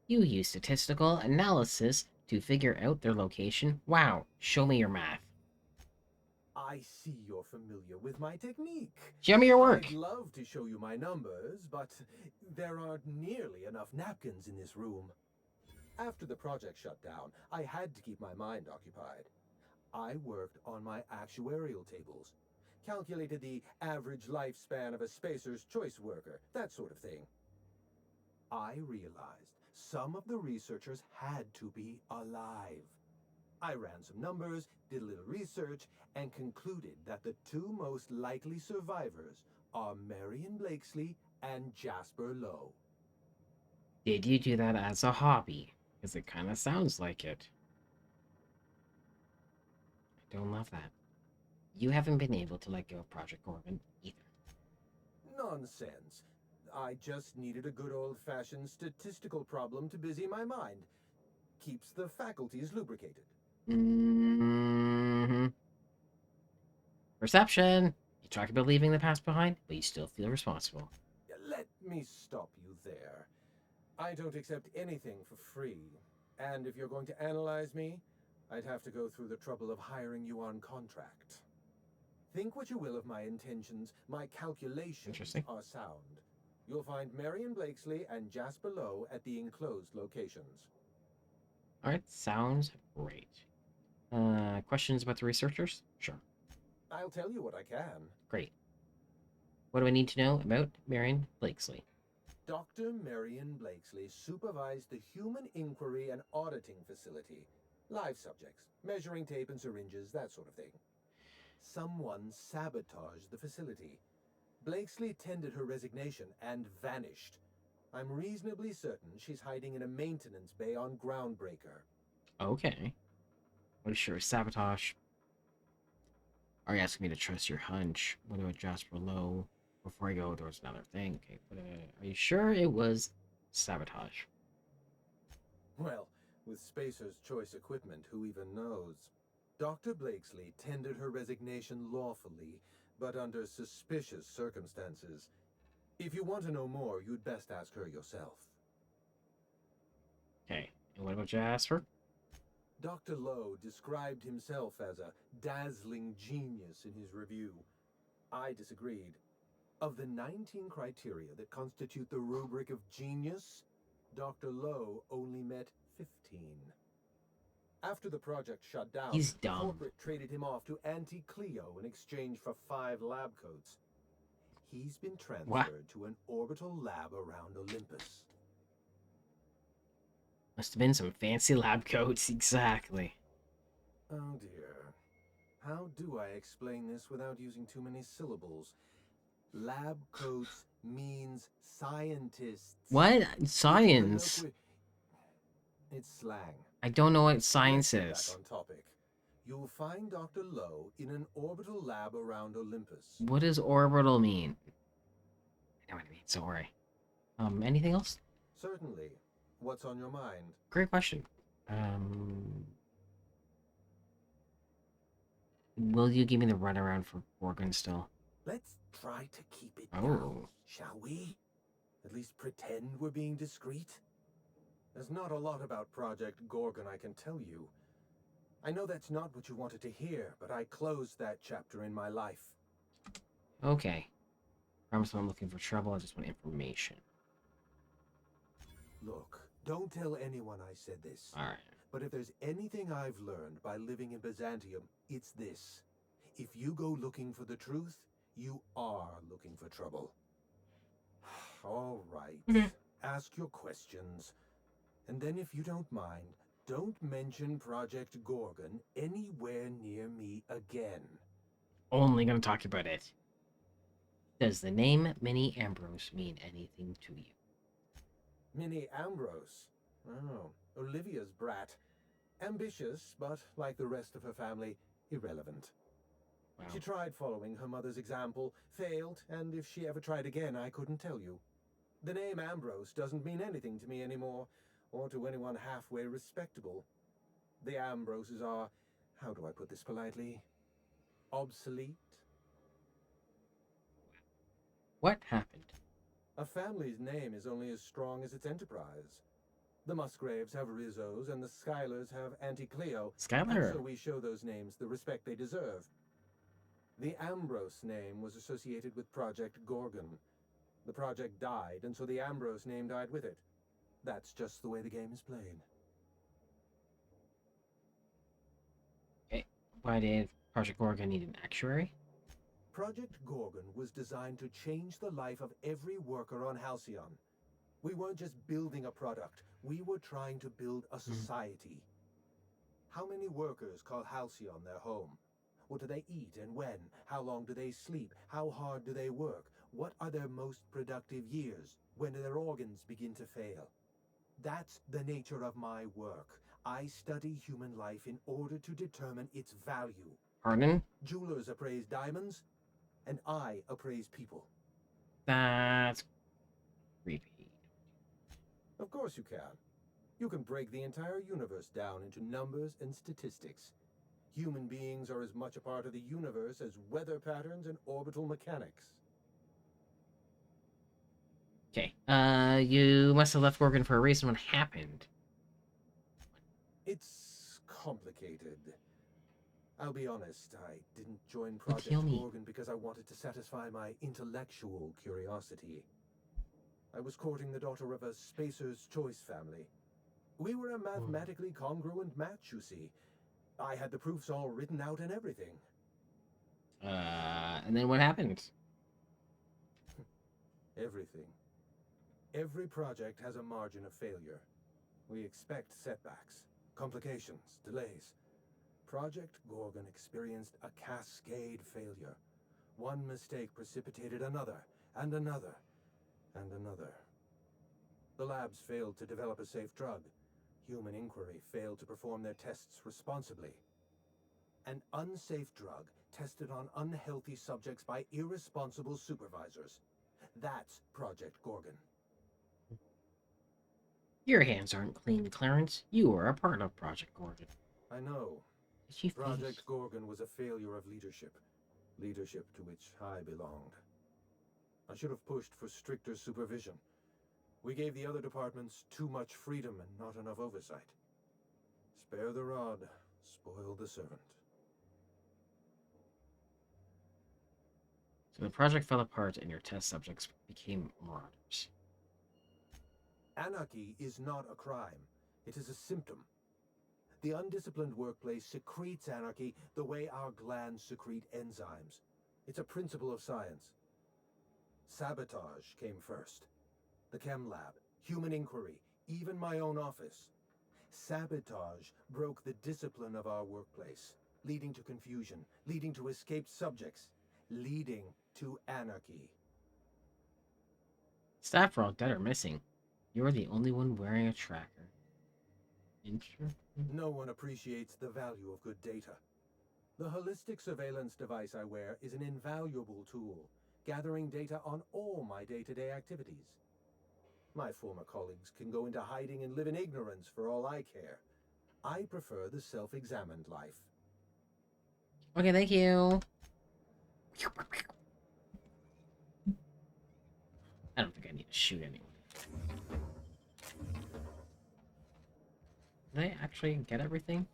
You use statistical analysis to figure out their location? Wow, show me your math. I see you're familiar with my technique. Show me your work. I'd love to show you my numbers, but there aren't nearly enough napkins in this room. After the project shut down, I had to keep my mind occupied. I worked on my actuarial tables, calculated the average lifespan of a spacer's choice worker, that sort of thing. I realized some of the researchers had to be alive. I ran some numbers, did a little research, and concluded that the two most likely survivors are Marion Blakesley and Jasper Lowe. Did you do that as a hobby? Because it kind of sounds like it. I don't love that. You haven't been able to let go of Project Gorgon either. Nonsense. I just needed a good old-fashioned statistical problem to busy my mind. Keeps the faculties lubricated. Perception. You talk about leaving the past behind, but you still feel responsible. Let me stop you there. I don't accept anything for free. And if you're going to analyze me, I'd have to go through the trouble of hiring you on contract. Think what you will of my intentions, my calculations are sound. You'll find Marion Blakesley and Jasper Lowe at the enclosed locations. Alright, sounds great. Questions about the researchers? Sure. I'll tell you what I can. Great. What do I need to know about Marion Blakesley? Dr. Marion Blakesley supervised the Human Inquiry and Auditing Facility. Live subjects, measuring tape and syringes, that sort of thing. Someone sabotaged the facility. Blakesley tendered her resignation and vanished. I'm reasonably certain she's hiding in a maintenance bay on Groundbreaker. Okay. What is sure sabotage? Are you asking me to trust your hunch? What about Jasper Lowe? Before I go, there was another thing. Okay, but, are you sure it was sabotage? Well, with Spacer's choice equipment, who even knows? Dr. Blakesley tendered her resignation lawfully, but under suspicious circumstances. If you want to know more, you'd best ask her yourself. Okay, and what about Jasper? Dr. Lowe described himself as a dazzling genius in his review. I disagreed. Of the 19 criteria that constitute the rubric of genius, Dr. Lowe only met 15. After the project shut down, He's dumb. corporate traded him off to Anti-Cleo in exchange for 5 lab coats. He's been transferred to an orbital lab around Olympus. Must have been some fancy lab coats, exactly. Oh dear. How do I explain this without using too many syllables? Lab coats means scientists. What? Science? It's slang. I don't know what science Let's is. get back on topic. You'll find Dr. Lowe in an orbital lab around Olympus. What does orbital mean? I know what it means, don't worry. Anything else? Certainly. What's on your mind? Great question. Will you give me the runaround for Gorgon still? Let's try to keep it Oh. down, shall we? At least pretend we're being discreet? There's not a lot about Project Gorgon I can tell you. I know that's not what you wanted to hear, but I closed that chapter in my life. Okay. Promise I'm not looking for trouble, I just want information. Look, don't tell anyone I said this. Alright. But if there's anything I've learned by living in Byzantium, it's this. If you go looking for the truth, you are looking for trouble. All right. Ask your questions. And then if you don't mind, don't mention Project Gorgon anywhere near me again. Only gonna talk about it. Does the name Minnie Ambrose mean anything to you? Minnie Ambrose. Oh, Olivia's brat. Ambitious, but like the rest of her family, irrelevant. Wow. She tried following her mother's example, failed, and if she ever tried again, I couldn't tell you. The name Ambrose doesn't mean anything to me anymore, or to anyone halfway respectable. The Ambroses are, how do I put this politely, obsolete? What happened? A family's name is only as strong as its enterprise. The Musgraves have Rizzos, and the Schylers have Anti-Cleo. Skylar. And so we show those names the respect they deserve. The Ambrose name was associated with Project Gorgon. The project died, and so the Ambrose name died with it. That's just the way the game is played. Okay. Why did Project Gorgon need an actuary? Project Gorgon was designed to change the life of every worker on Halcyon. We weren't just building a product, we were trying to build a society. How many workers call Halcyon their home? What do they eat and when? How long do they sleep? How hard do they work? What are their most productive years? When do their organs begin to fail? That's the nature of my work. I study human life in order to determine its value. Pardon? Jewelers appraise diamonds, and I appraise people. That's creepy. Of course you can. You can break the entire universe down into numbers and statistics. Human beings are as much a part of the universe as weather patterns and orbital mechanics. Okay. You must have left Gorgon for a reason. What happened? It's complicated. I'll be honest, I didn't join Don't Project kill me. Gorgon because I wanted to satisfy my intellectual curiosity. I was courting the daughter of a Spacer's Choice family. We were a mathematically congruent match, you see. I had the proofs all written out and everything. And then what happened? Everything. Every project has a margin of failure. We expect setbacks, complications, delays. Project Gorgon experienced a cascade failure. One mistake precipitated another, and another, and another. The labs failed to develop a safe drug. Human Inquiry failed to perform their tests responsibly. An unsafe drug tested on unhealthy subjects by irresponsible supervisors. That's Project Gorgon. Your hands aren't clean, Clarence. You are a part of Project Gorgon. I know. Project Gorgon was a failure of leadership. Leadership to which I belonged. I should have pushed for stricter supervision. We gave the other departments too much freedom and not enough oversight. Spare the rod, spoil the servant. So the project fell apart and your test subjects became marauders. Anarchy is not a crime. It is a symptom. The undisciplined workplace secretes anarchy the way our glands secrete enzymes. It's a principle of science. Sabotage came first. The chem lab, Human Inquiry, even my own office. Sabotage broke the discipline of our workplace, leading to confusion, leading to escaped subjects, leading to anarchy. Staff are all dead or missing. You're the only one wearing a tracker. Interesting. No one appreciates the value of good data. The holistic surveillance device I wear is an invaluable tool, gathering data on all my day-to-day activities. My former colleagues can go into hiding and live in ignorance for all I care. I prefer the self-examined life. Okay, thank you. I don't think I need to shoot anyone. Did I actually get everything?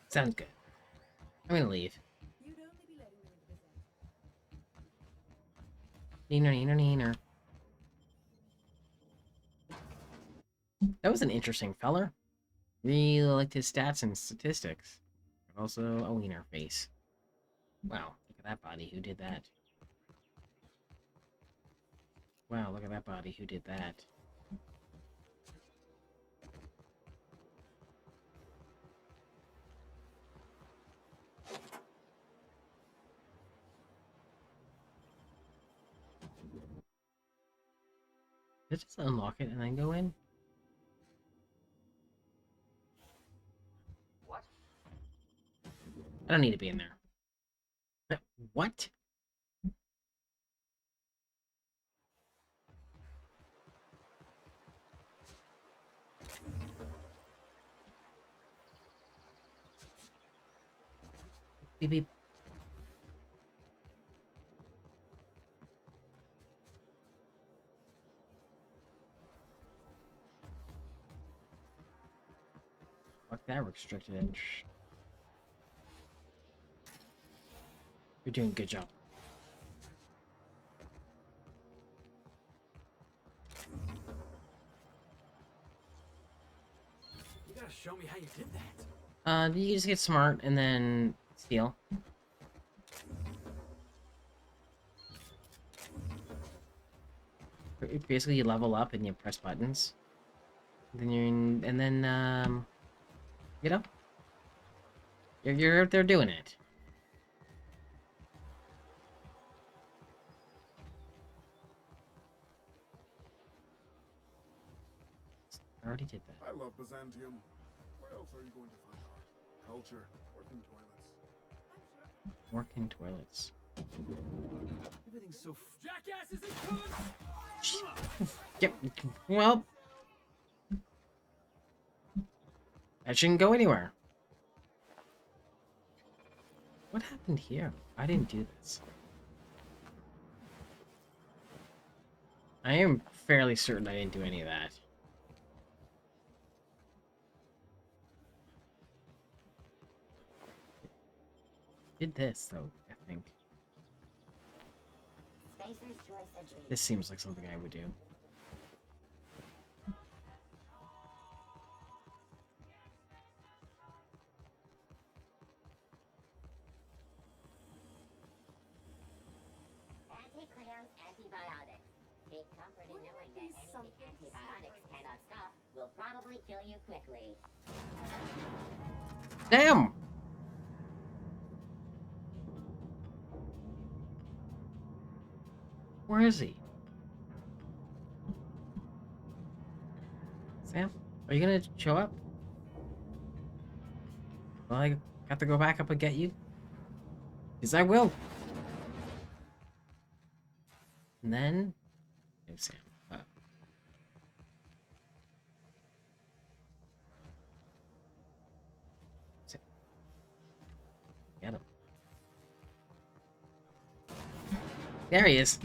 Sounds good. I'm gonna leave. You'd only be letting them into the Neener, neener, neener. That was an interesting feller. Really liked his stats and statistics. But also a wiener face. Wow, look at that body. Who did that? Wow, look at that body. Who did that? Did it just unlock it and then go in? What? I don't need to be in there. What? Beep beep. Fuck that restricted edge. You're doing a good job. show me how you did that. You just get smart and then steal. Basically, you level up and you press buttons. Then you're in, and then you know, you're out there doing it. I already did that. I love Byzantium. Where else are you going to find art, culture, working toilets? Working toilets. Everything's so jackasses and cunts! Yep. Well, that shouldn't go anywhere. What happened here? I didn't do this. I am fairly certain I didn't do any of that. Did this though, I think. Spacer's choice of dream. This seems like something I would do. Anti-clearance antibiotics. Take comfort in knowing that anything antibiotics cannot stop will probably kill you quickly. Damn! Where is he? Sam? Are you gonna show up? Well, I have to go back up and get you? Because I will! And then... Hey, Sam. Sam. Get him. There he is.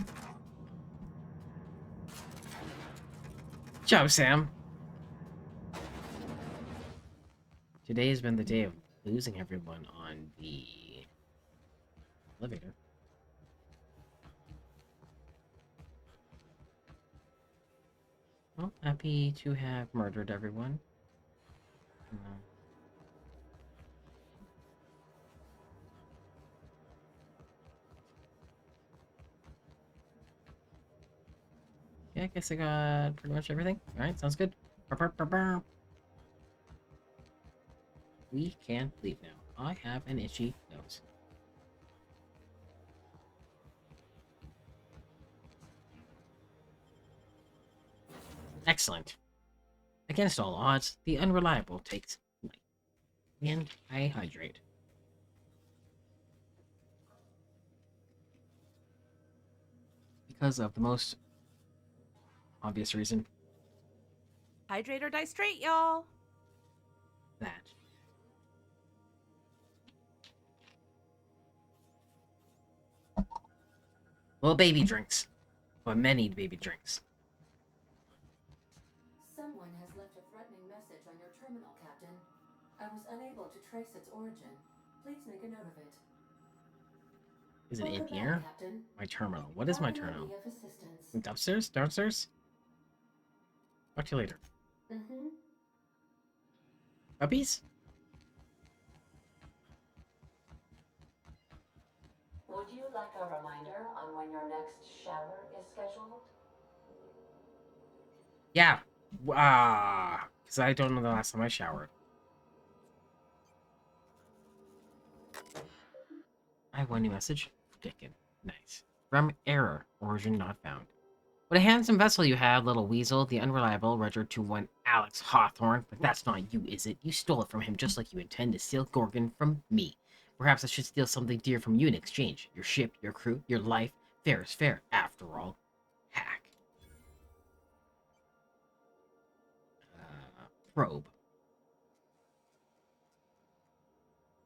Good job, Sam. Today has been the day of losing everyone on the elevator. Well, happy to have murdered everyone. Yeah, I guess I got pretty much everything. Alright, sounds good. We can leave now. I have an itchy nose. Excellent. Against all odds, the unreliable takes flight. And I hydrate. Because of the most obvious reason. Hydrate or die straight, y'all. That. Well, baby drinks. But many baby drinks. Someone has left a threatening message on your terminal, Captain. I was unable to trace its origin. Please make a note of it. Is it in Welcome here? back, Captain. My terminal. What is my terminal? Be of assistance. Upstairs? Downstairs? Talk to you later. Mm-hmm. Puppies? Would you like a reminder on when your next shower is scheduled? Yeah. Because I don't know the last time I showered. I have one new message. Dickin. Nice. From error. Origin not found. What a handsome vessel you have, little weasel. The unreliable registered to one Alex Hawthorne. But that's not you, is it? You stole it from him just like you intend to steal Gorgon from me. Perhaps I should steal something dear from you in exchange. Your ship, your crew, your life. Fair is fair, after all. Hack. Probe.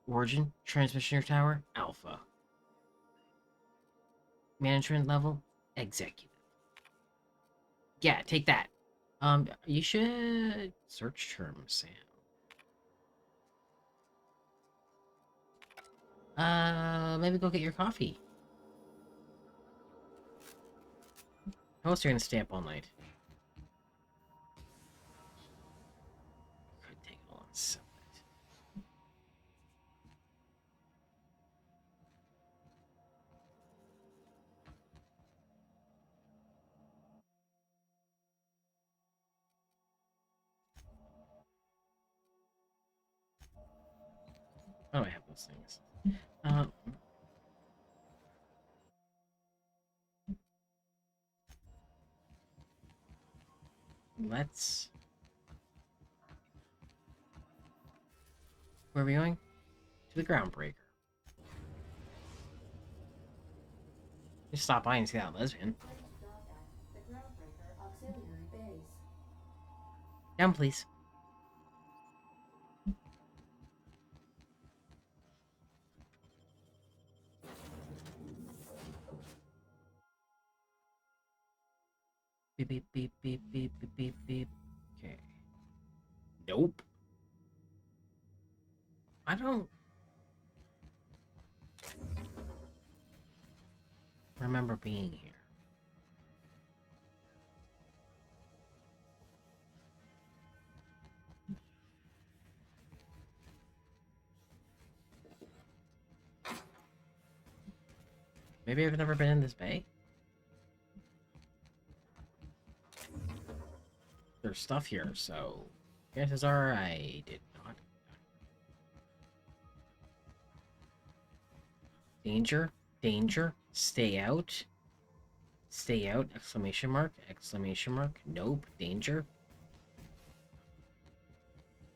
Origin, transmission tower, Alpha. Management level, Executive. Yeah, take that. You should search terms, Sam. Maybe go get your coffee. How else are you gonna stay up all night? Could take all Oh, I have those things. Uh, let's... Where are we going? To the Groundbreaker. Just stop by and see that lesbian. Please dock at the Groundbreaker Auxiliary Base. Down, please. Beep, beep, beep, beep, beep, beep, beep, beep. Okay. Nope. I don't remember being here. Maybe I've never been in this bay? There's stuff here, so... Chances are I did not. Danger? Danger? Stay out? Stay out? Exclamation mark? Exclamation mark? Nope. Danger?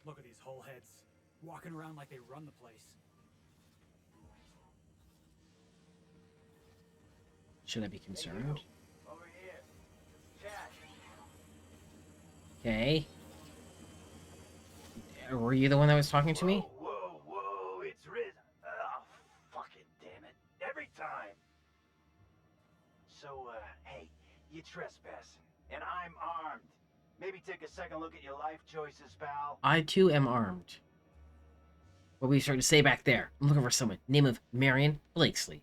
Look at these whole heads, walking around like they run the place. Should I be concerned? Over here. Chat. Okay. Were you the one that was talking to me? Whoa, it's Riz. Oh, fucking damn it. Every time. So, hey, you trespassing, and I'm armed. Maybe take a second look at your life choices, pal. I too am armed. What were you starting to say back there? I'm looking for someone. Name of Marion Blakesley.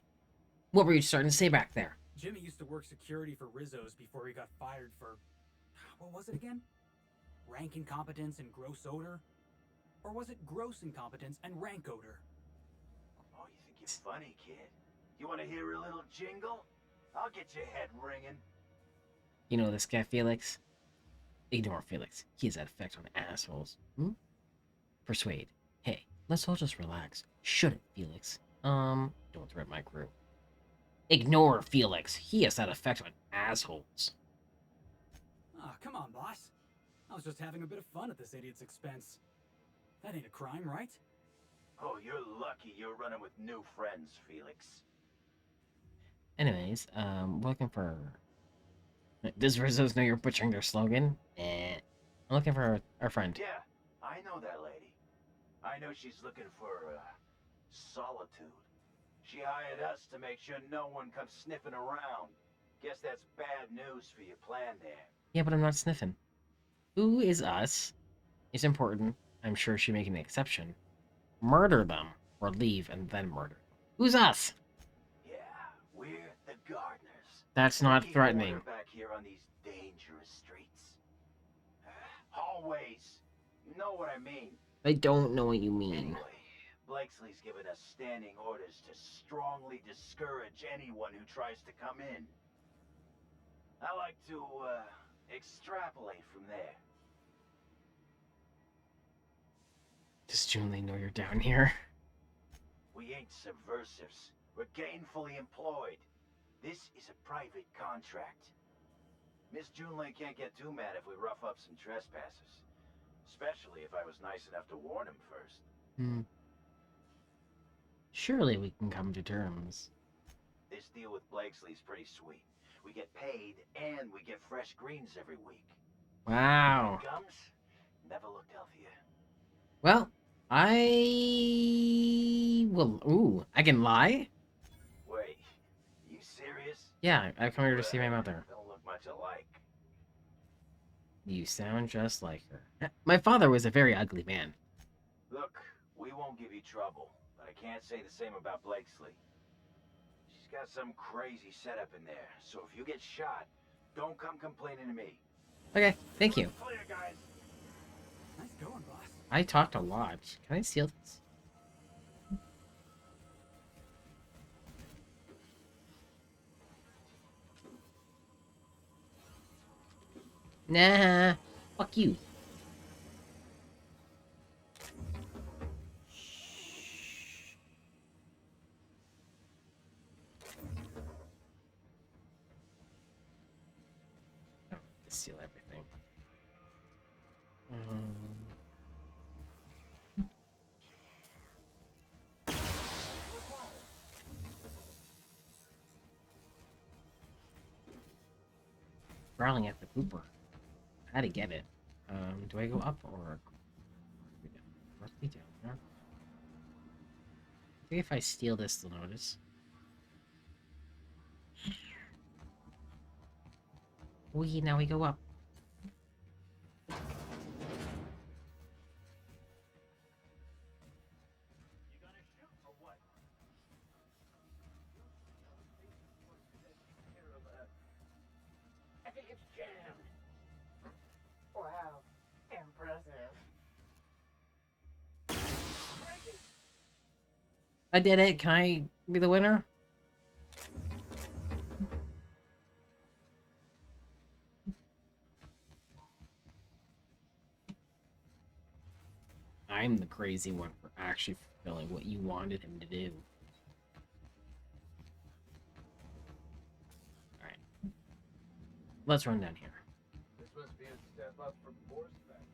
What were you starting to say back there? Jimmy used to work security for Rizzo's before he got fired for... What was it again? Rank incompetence and gross odor? Or was it gross incompetence and rank odor? Oh, you think you're funny, kid? You want to hear a little jingle? I'll get your head ringing. You know this guy, Felix? Ignore Felix. He has that effect on assholes. Persuade. Hey, let's all just relax. Shut it, Felix. Don't threaten my crew. Ignore Felix. He has that effect on assholes. Ah, come on, boss. I was just having a bit of fun at this idiot's expense. That ain't a crime, right? Oh, you're lucky you're running with new friends, Felix. Anyways, looking for... Does Rizzo's know you're butchering their slogan? I'm looking for our friend. Yeah, I know that lady. I know she's looking for, solitude. She hired us to make sure no one comes sniffing around. Guess that's bad news for your plan there. Yeah, but I'm not sniffing. Who is us? It's important. I'm sure she'd make an exception. Murder them, or leave and then murder. Who's us? Yeah, we're the gardeners. That's not Keep threatening. order back here on these dangerous streets. Hallways. You know what I mean. I don't know what you mean. Anyway, Blakesley's given us standing orders to strongly discourage anyone who tries to come in. I like to, extrapolate from there. Does Junlei know you're down here? We ain't subversives. We're gainfully employed. This is a private contract. Miss Junlei can't get too mad if we rough up some trespassers. Especially if I was nice enough to warn him first. Surely we can come to terms. This deal with Blakesley's pretty sweet. We get paid, and we get fresh greens every week. Wow. Gums never looked healthier. Well, I will... Ooh, I can lie? Wait, you serious? Yeah, I've come here to see my mother. Don't look much alike. You sound just like her. My father was a very ugly man. Look, we won't give you trouble, but I can't say the same about Blakesley. She's got some crazy setup in there, so if you get shot, don't come complaining to me. Okay, thank you. Clear, guys. Nice going, boss. I talked a lot. Can I steal this? Nah, fuck you. Steal everything. Growling at the pooper. How to get it? Do I go up or must be down there? I think if I steal this, they'll notice. Now we go up. I think it's jammed. Wow, impressive. I did it. Can I be the winner? I'm the crazy one for actually fulfilling what you wanted him to do. Alright. Let's run down here. This must be a step up from horseback.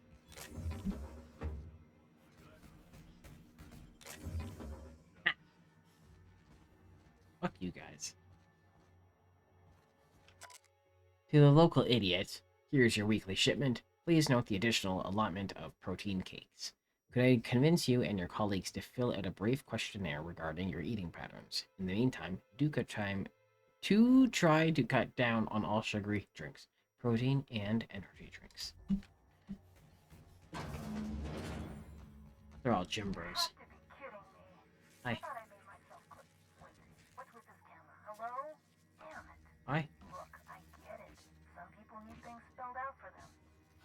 Fuck you guys. To the local idiot, here's your weekly shipment. Please note the additional allotment of protein cakes. Could I convince you and your colleagues to fill out a brief questionnaire regarding your eating patterns? In the meantime, do try to cut down on all sugary drinks, protein, and energy drinks. They're all gym bros. Hi. Hi. Look, I get it. Some people need things spelled out for them.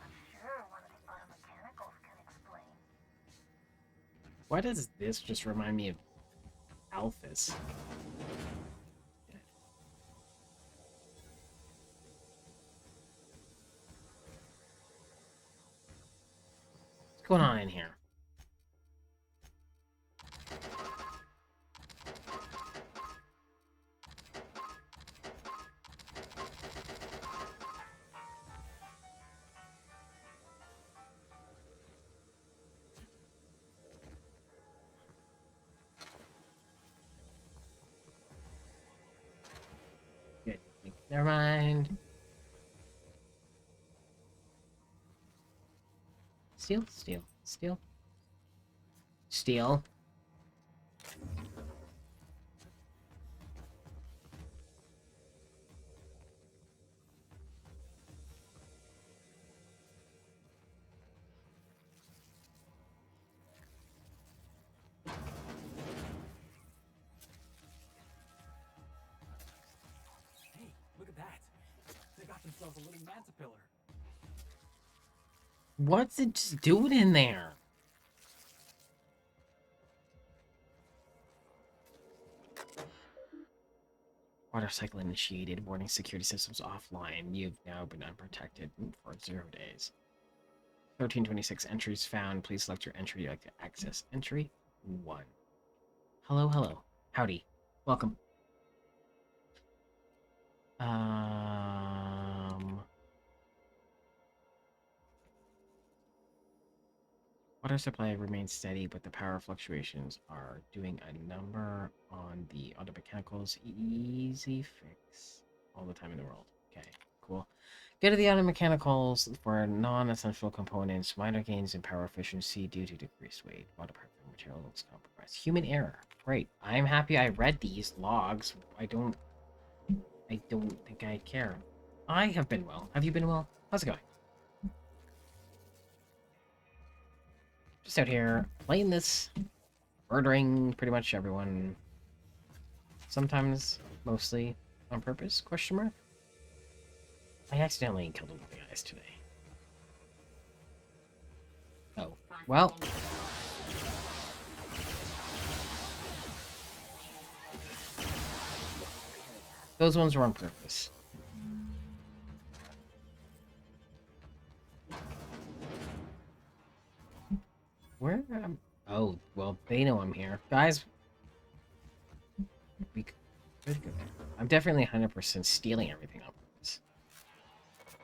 I'm sure one of the automechanicals can explain. Why does this just remind me of Alphys? What's going on in here? Good. Never mind. Steal, steal, steal. Steal. Hey, look at that. They got themselves a little mantipillar. What's it just doing in there? Water cycle initiated. Warning, security systems offline. You've now been unprotected for 0 days. 1326 entries found. Please select your entry. You'd like to access entry 1. Hello, hello. Howdy. Welcome. Water supply remains steady, but the power fluctuations are doing a number on the auto mechanicals. Easy fix. All the time in the world. Okay, cool. Go to the auto mechanicals for non-essential components. Minor gains in power efficiency due to decreased weight. Waterproof materials compromised. Human error. Great. I'm happy I read these logs. I don't think I'd care. I have been well. Have you been well? How's it going? Just out here playing this, murdering pretty much everyone. Sometimes, mostly on purpose? Question mark. I accidentally killed one of the guys today. Oh, well. Those ones were on purpose. Where am... Oh, well, they know I'm here. Guys, we could go there. I'm definitely 100% stealing everything on purpose.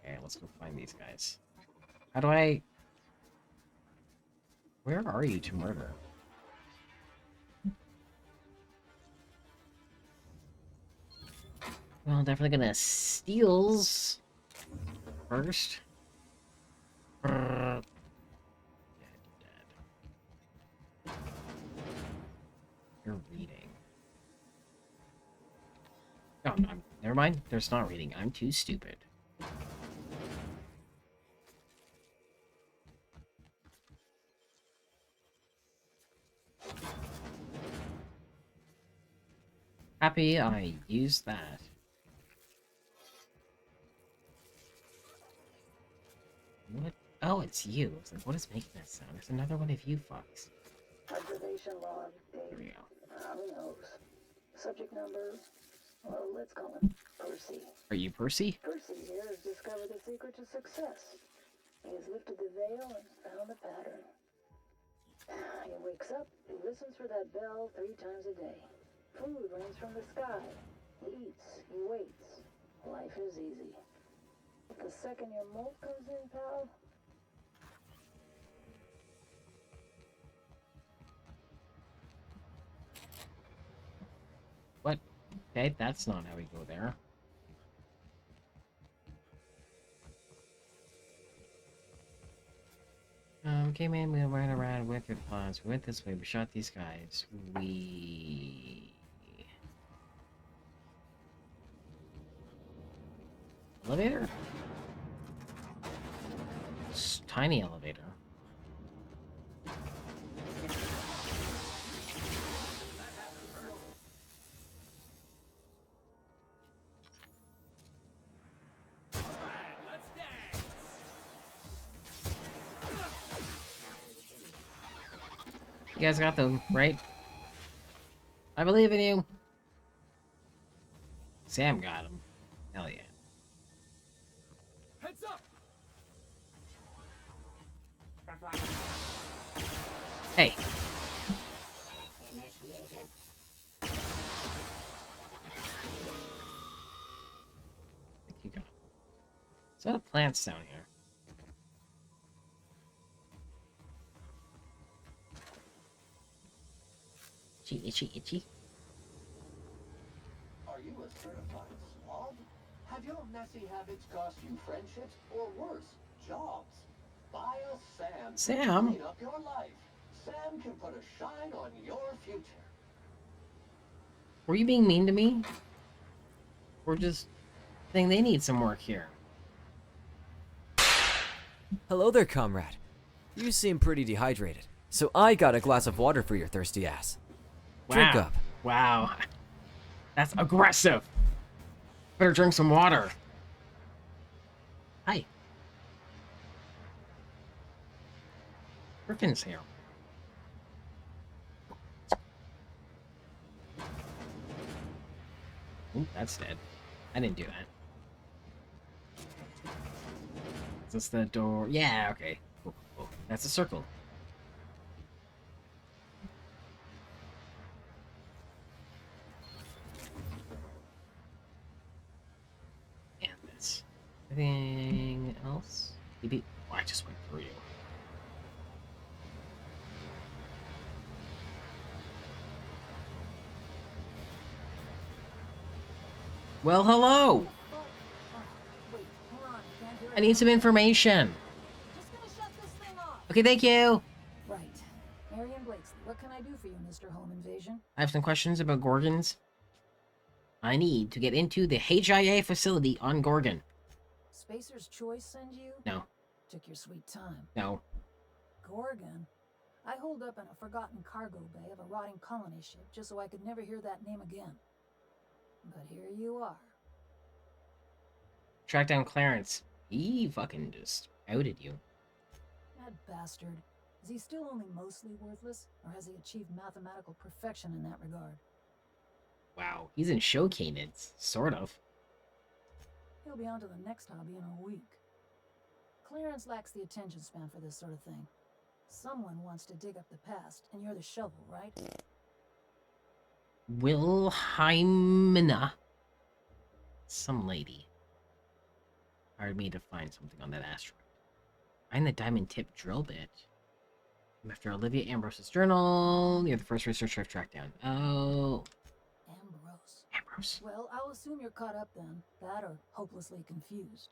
Okay, let's go find these guys. How do I... Where are you to murder? Well, definitely gonna steals first. Dead. You're reading. Oh, never mind. There's not reading. I'm too stupid. Happy I used that. What? Oh, it's you. It's like, what is making that sound? There's another one of you fucks. Observation log Here date. we go. Who knows? Subject number. Well, let's call him Percy. Are you Percy? Percy here has discovered the secret to success. He has lifted the veil and found the pattern. He wakes up, he listens for that bell 3 times a day. Food rains from the sky. He eats, he waits. Life is easy. But the second your molt comes in, pal, What? Okay, that's not how we go there. Okay, man, we ran around with your plans. We went this way. We shot these guys. We... Elevator? Tiny elevator. You guys got them, right? I believe in you. Sam got him. Hell yeah. Heads up! Hey. I think you got him. There's a lot of plants down here. Itchy, itchy, itchy. Are you a certified slob? Have your messy habits cost you friendships or worse, jobs? Buy a Sam. Sam? Clean up your life. Sam can put a shine on your future. Were you being mean to me? Or just saying they need some work here? Hello there, comrade. You seem pretty dehydrated, so I got a glass of water for your thirsty ass. Drink Wow. up. Wow. That's aggressive. Better drink some water. Hi. Griffin's here. Ooh, that's dead. I didn't do that. Is this the door? Yeah, okay. Cool, cool. That's a circle. And this. Anything else? Maybe. Oh, I just went through you. Well, hello! I need some information. just gonna shut this thing off. Okay, thank you. Right. Marion Blakesley, what can I do for you, Mr. Home Invasion? I have some questions about Gorgons. I need to get into the HIA facility on Gorgon. Spacer's Choice send you? No, Took your sweet time. no. Gorgon? I holed up in a forgotten cargo bay of a rotting colony ship just so I could never hear that name again. But here you are. Track down Clarence. He fucking just outed you. That bastard. Is he still only mostly worthless, or has he achieved mathematical perfection in that regard? Wow, he's in show canids, sort of. He'll be on to the next hobby in a week. Clarence lacks the attention span for this sort of thing. Someone wants to dig up the past, and you're the shovel, right? Wilhelmina. Some lady. hired me to find something on that asteroid. Find the diamond tip drill bit. I'm after Olivia Ambrose's journal. You're the first researcher I've tracked down. Oh. Ambrose. Ambrose. Well, I'll assume you're caught up then. That or hopelessly confused.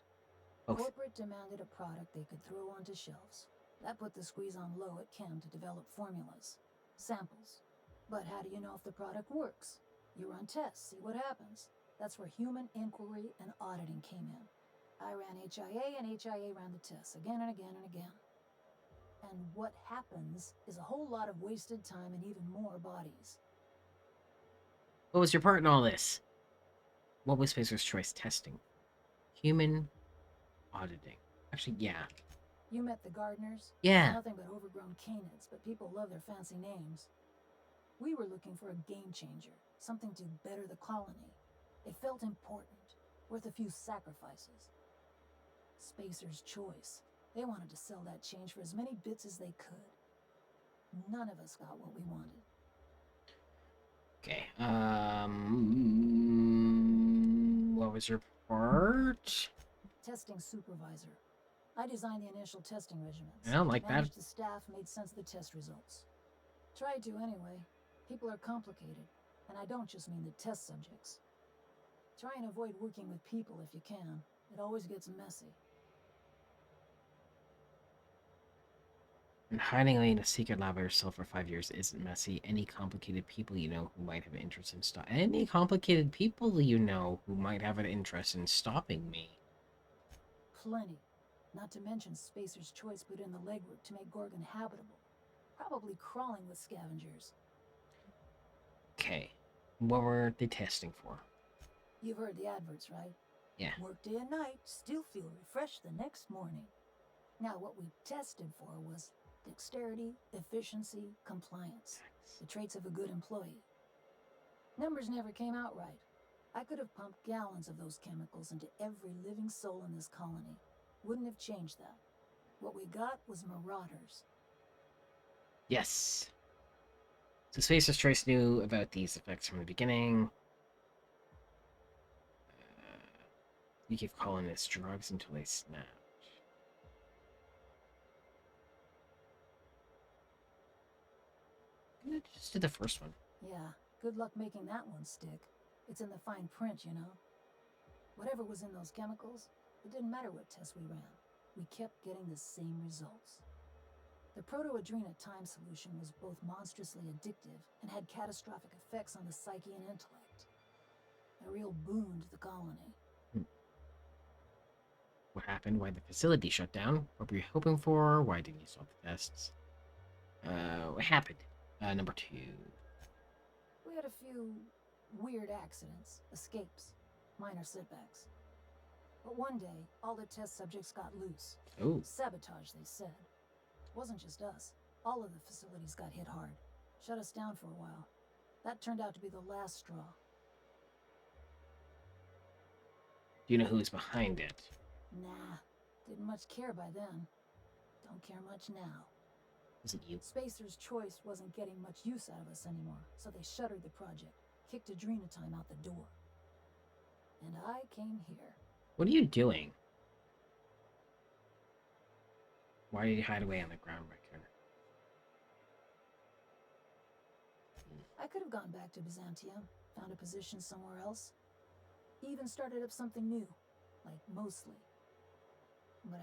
Both. Corporate demanded a product they could throw onto shelves. That put the squeeze on low at Chem to develop formulas. Samples. But how do you know if the product works? You run tests, see what happens. That's where human inquiry and auditing came in. I ran HIA, and HIA ran the tests again and again and again. And what happens is a whole lot of wasted time and even more bodies. What was your part in all this? What was Spacer's Choice testing? Human auditing. Actually, yeah. You met the gardeners? Yeah. Nothing but overgrown canids, but people love their fancy names. We were looking for a game changer, something to better the colony. It felt important, worth a few sacrifices. Spacer's Choice. They wanted to sell that change for as many bits as they could. None of us got what we wanted. Okay. What was your part? Testing supervisor. I designed the initial testing regimens. I don't like that. Managed the staff, made sense of the test results. Tried to anyway. People are complicated, and I don't just mean the test subjects. Try and avoid working with people if you can. It always gets messy. And hiding away in a secret lab by yourself for 5 years isn't messy. Any complicated people you know who might have an interest in any complicated people you know who might have an interest in stopping me. Plenty. Not to mention Spacer's Choice put in the legwork to make Gorgon habitable. Probably crawling with scavengers. Okay. What were they testing for? You've heard the adverts, right? Yeah. Work day and night, still feel refreshed the next morning. Now, what we tested for was dexterity, efficiency, compliance. The traits of a good employee. Numbers never came out right. I could have pumped gallons of those chemicals into every living soul in this colony. Wouldn't have changed that. What we got was marauders. Yes. So Spacer's Choice knew about these effects from the beginning. You give colonists drugs until they snap. Just did the first one. Yeah, good luck making that one stick. It's in the fine print, you know. Whatever was in those chemicals, it didn't matter what tests we ran. We kept getting the same results. The proto-adrena time solution was both monstrously addictive and had catastrophic effects on the psyche and intellect. A real boon to the colony. What happened? Why the facility shut down? What were you hoping for? Why didn't you stop the tests? What happened? Number 2. We had a few weird accidents, escapes, minor setbacks. But one day, all the test subjects got loose. Oh. Sabotage, they said. It wasn't just us. All of the facilities got hit hard. Shut us down for a while. That turned out to be the last straw. Do you know who's behind it? Nah, didn't much care by then. Don't care much now. Was it you? Spacer's Choice wasn't getting much use out of us anymore, so they shuttered the project, kicked Adrena Time out the door. And I came here. What are you doing? Why did you hide away on the ground right here? I could have gone back to Byzantium, found a position somewhere else. Even started up something new, like mostly. But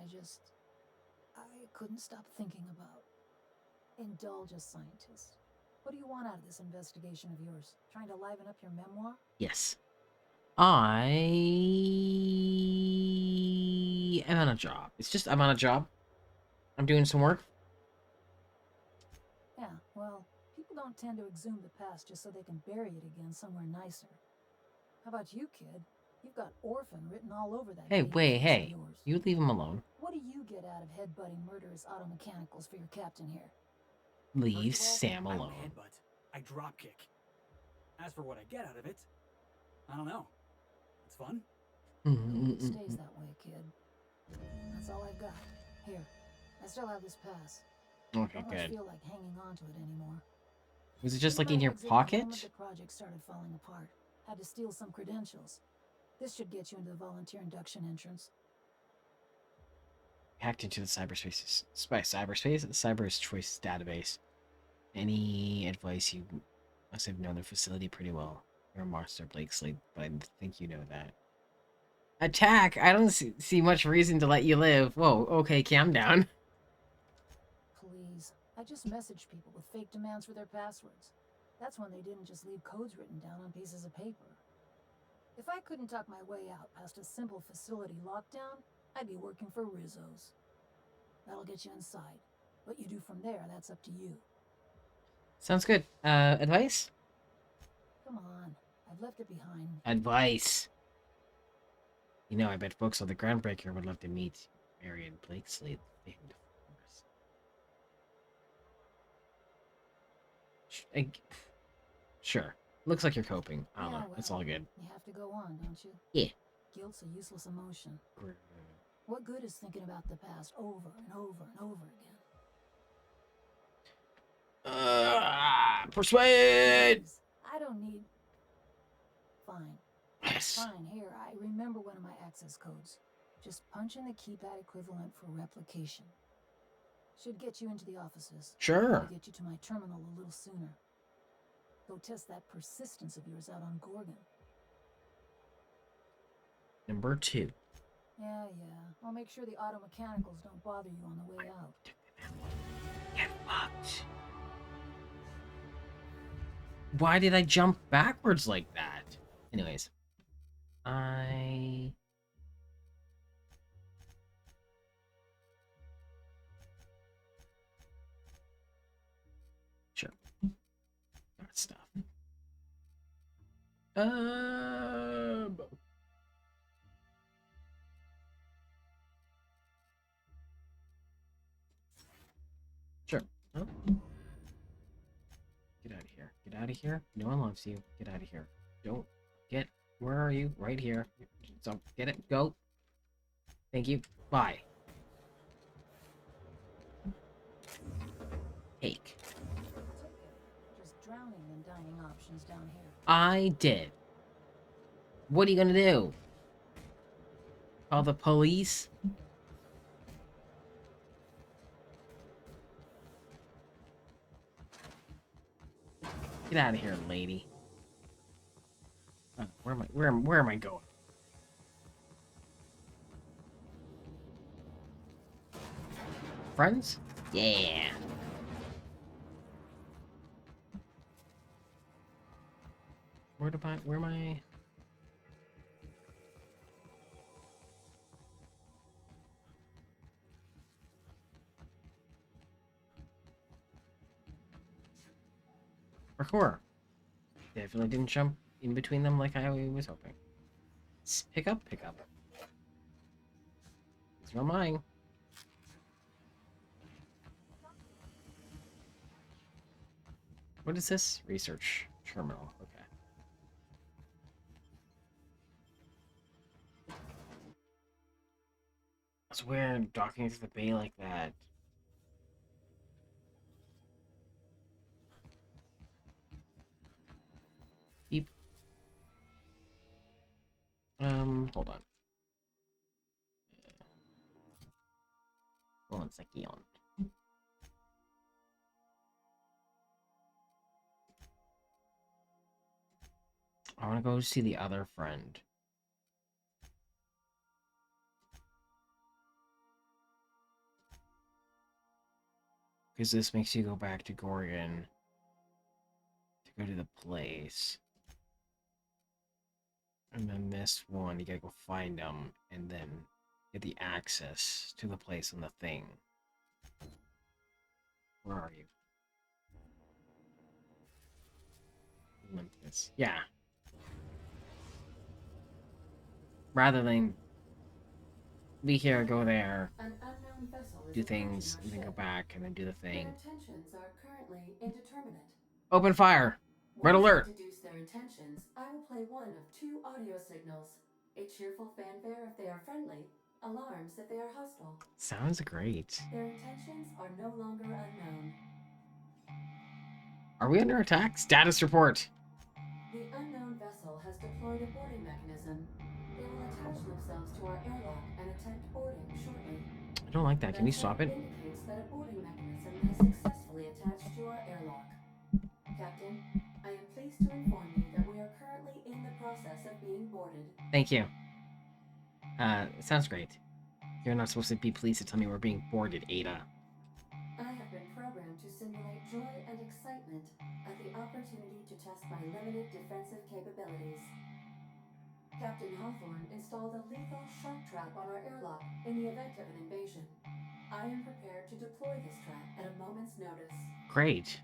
I couldn't stop thinking about. Indulge a scientist. What do you want out of this investigation of yours? Trying to liven up your memoir? Yes. I am on a job. It's just I'm on a job. I'm doing some work. Yeah, well, people don't tend to exhume the past just so they can bury it again somewhere nicer. How about you, kid? You've got orphan written all over that. Hey, wait, face of hey. yours. You leave him alone. What do you get out of headbutting murderous auto mechanicals for your captain here? Leave First of all, Sam I don't alone. headbutt. I drop kick. As for what I get out of it, I don't know. It's fun. It stays that way, kid. That's all I've got. Here, I still have this pass. Okay, Don't much good. feel like hanging on to it anymore. Was it just like Took in my your exit the pocket? moment the project started falling apart. Had to steal some credentials. This should get you into the volunteer induction entrance. Hacked into the cyber's choice database. Any advice? You must have known the facility pretty well. You're a monster, Blakesley, but I think you know that. Attack! I don't see much reason to let you live. Whoa, okay, calm down. Please. I just messaged people with fake demands for their passwords. That's when they didn't just leave codes written down on pieces of paper. If I couldn't talk my way out past a simple facility lockdown, I'd be working for Rizzo's. That'll get you inside. What you do from there, that's up to you. Sounds good. Advice? Come on. I've left it behind. Advice. You know, I bet folks on the Groundbreaker would love to meet Marion Blakesley. Sure. Looks like you're coping. I don't know. It's all good. You have to go on, don't you? Yeah. Guilt's a useless emotion. What good is thinking about the past over and over and over again? Persuade! Please, I don't need... Fine. Yes. Fine, here, I remember one of my access codes. Just punch in the keypad equivalent for replication. Should get you into the offices. Sure. I'll get you to my terminal a little sooner. Go test that persistence of yours out on Gorgon. Number 2. Yeah. I'll make sure the auto mechanicals don't bother you on the way out. Get fucked. Why did I jump backwards like that? Anyways. Sure. That stuff. Sure. Oh. Get out of here. Get out of here. No one loves you. Get out of here. Don't get. Where are you? Right here. So get it. Go. Thank you. Bye. Take. Just drowning and dining options down here. I did. What are you gonna do? Call the police? Get out of here, lady. Where am I going? Friends? Yeah. Where am I? Parkour. Definitely didn't jump in between them like I was hoping. Pick up. It's not mine. What is this? Research terminal. Okay. It's weird docking into the bay like that. Beep. Hold on. Hold on a second. I want to go see the other friend. Because this makes you go back to Gorgon to go to the place. And then this one, you gotta go find them and then get the access to the place on the thing. Where are you? Olympus. Yeah. Rather than be here, go there, do things, and then go back, and then do the thing. Their intentions are currently indeterminate. Open fire! Red alert! To deduce their intentions, I will play one of 2 audio signals. A cheerful fanfare if they are friendly, alarms if they are hostile. Sounds great. Their intentions are no longer unknown. Are we under attack? Status report! The unknown vessel has deployed a boarding mechanism. They will attach themselves to our airlock and attempt boarding shortly. don't like that. Can you That stop signal it? indicates that a boarding mechanism has successfully attached to our airlock. Captain, I am pleased to inform you that we are currently in the process of being boarded. Thank you. It sounds great. You're not supposed to be pleased to tell me we're being boarded, Ada. I have been programmed to simulate joy and excitement at the opportunity to test my limited defensive capabilities. Captain Hawthorne installed a lethal shark trap on our airlock in the event of an invasion. I am prepared to deploy this trap at a moment's notice. Great.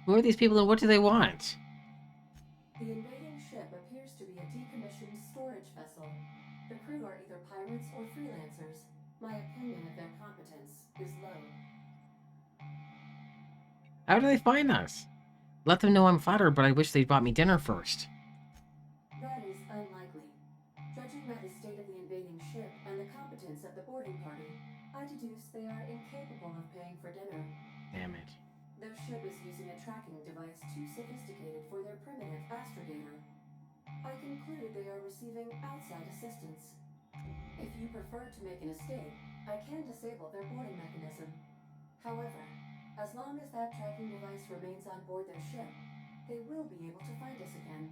Who are these people and what do they want? The invading ship appears to be a decommissioned storage vessel. The crew are either pirates or freelancers. My opinion of their competence is low. How do they find us? Let them know I'm flattered, but I wish they'd bought me dinner first. That is unlikely. Judging by the state of the invading ship and the competence of the boarding party, I deduce they are incapable of paying for dinner. Damn it. Their ship is using a tracking device too sophisticated for their primitive astrogator. I conclude they are receiving outside assistance. If you prefer to make an escape, I can disable their boarding mechanism. However, as long as that tracking device remains on board their ship, they will be able to find us again.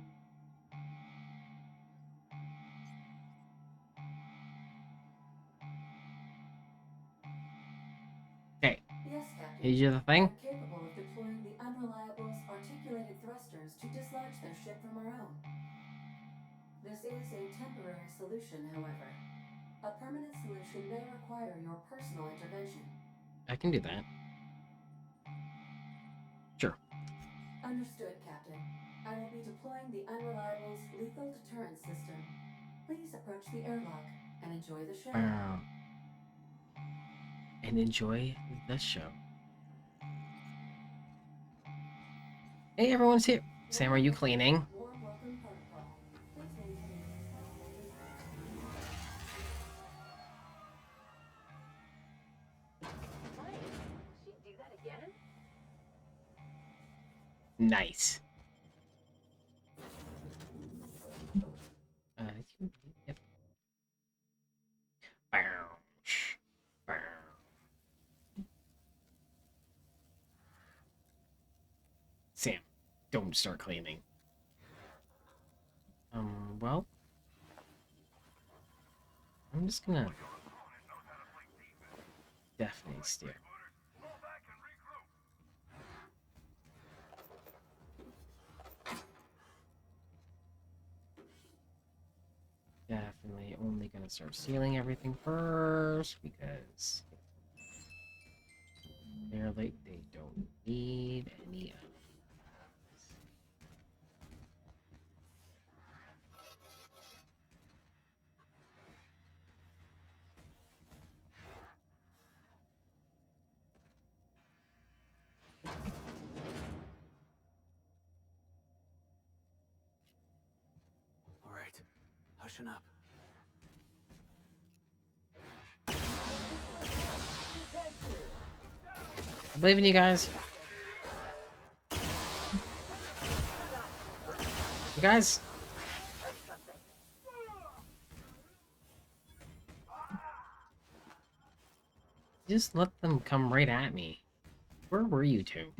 Okay. Yes, Captain. Did you do the thing? I'm capable of deploying the Unreliable's articulated thrusters to dislodge their ship from our own. This is a temporary solution, however. A permanent solution may require your personal intervention. I can do that. Sure. Understood, Captain. I will be deploying the Unreliable's lethal deterrence system. Please approach the airlock and enjoy the show. And enjoy the show. Hey, everyone's here. Sam, are you cleaning? Warm welcome protocol. Please maintain She'd do that again? Nice. Yep. Sam, don't start cleaning. Well, I'm just gonna definitely steer. Definitely only gonna start sealing everything first because they're late. They don't need any of this. All right, hushing up. I believe in you guys. You guys. Just let them come right at me. Where were you two?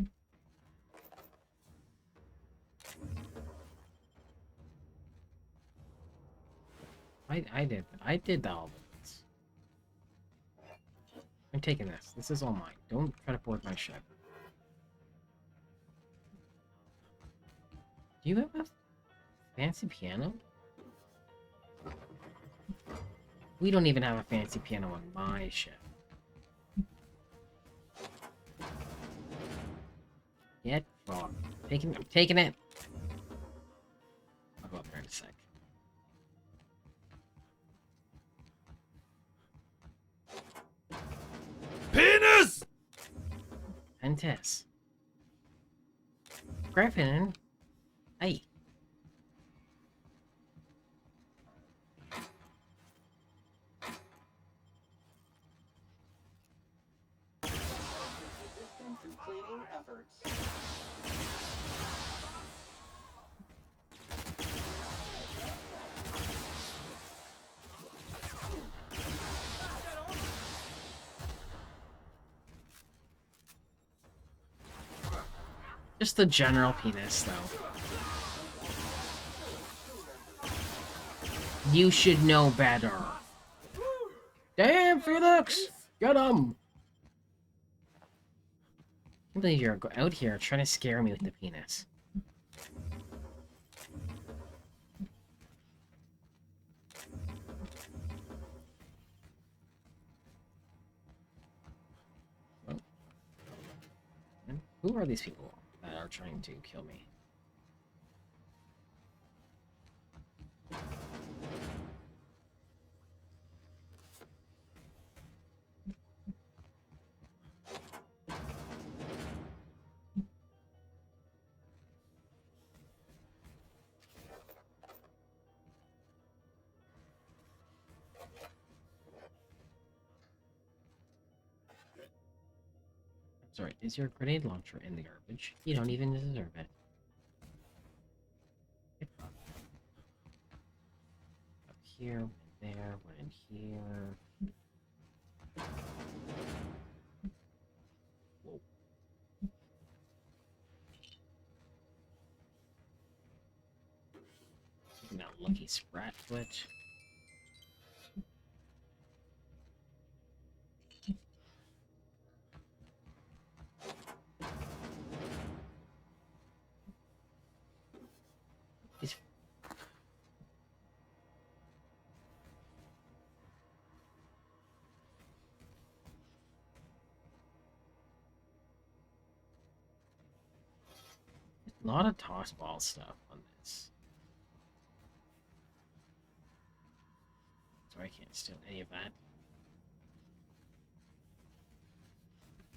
I did all of this. I'm taking this. This is all mine. Don't try to board my ship. Do you have a fancy piano? We don't even have a fancy piano on my ship. Get wrong. I'm taking it. I'll go up there in a sec. Penis! And Tess. Griffin. Hey. Resistant to cleaning efforts. Just the general penis, though. You should know better. Damn, Felix! Get him! I can't believe you're out here trying to scare me with the penis. Well, and who are these people that are trying to kill me? Sorry, is your grenade launcher in the garbage? You don't even deserve it. Up here, one there, one in here. Whoa. That lucky sprat glitch. It's a lot of toss ball stuff on this. So I can't steal any of that.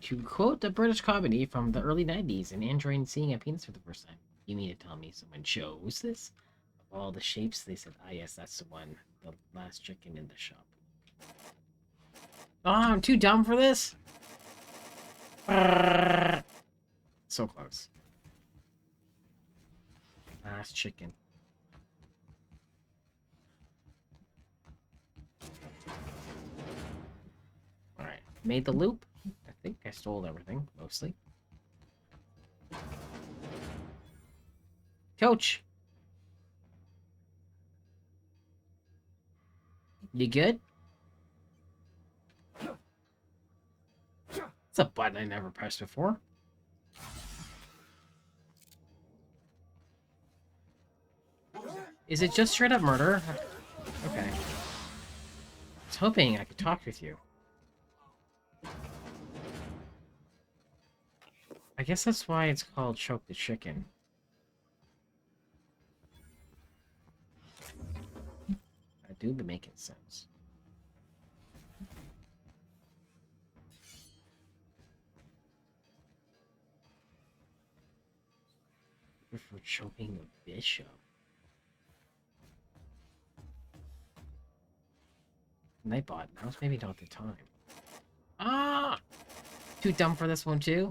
To quote the British comedy from the early 90s, an android seeing a penis for the first time. You mean to tell me someone chose this? Of all the shapes, they said, ah yes, that's the one. The last chicken in the shop. Oh, I'm too dumb for this? So close. Last chicken. Alright, made the loop. I think I stole everything, mostly. Coach! You good? It's a button I never pressed before. Is it just straight up murder? Okay. I was hoping I could talk with you. I guess that's why it's called Choke the Chicken. I do be making sense. For choking the bishop. Nightbot, now's maybe not the time. Ah! Too dumb for this one too?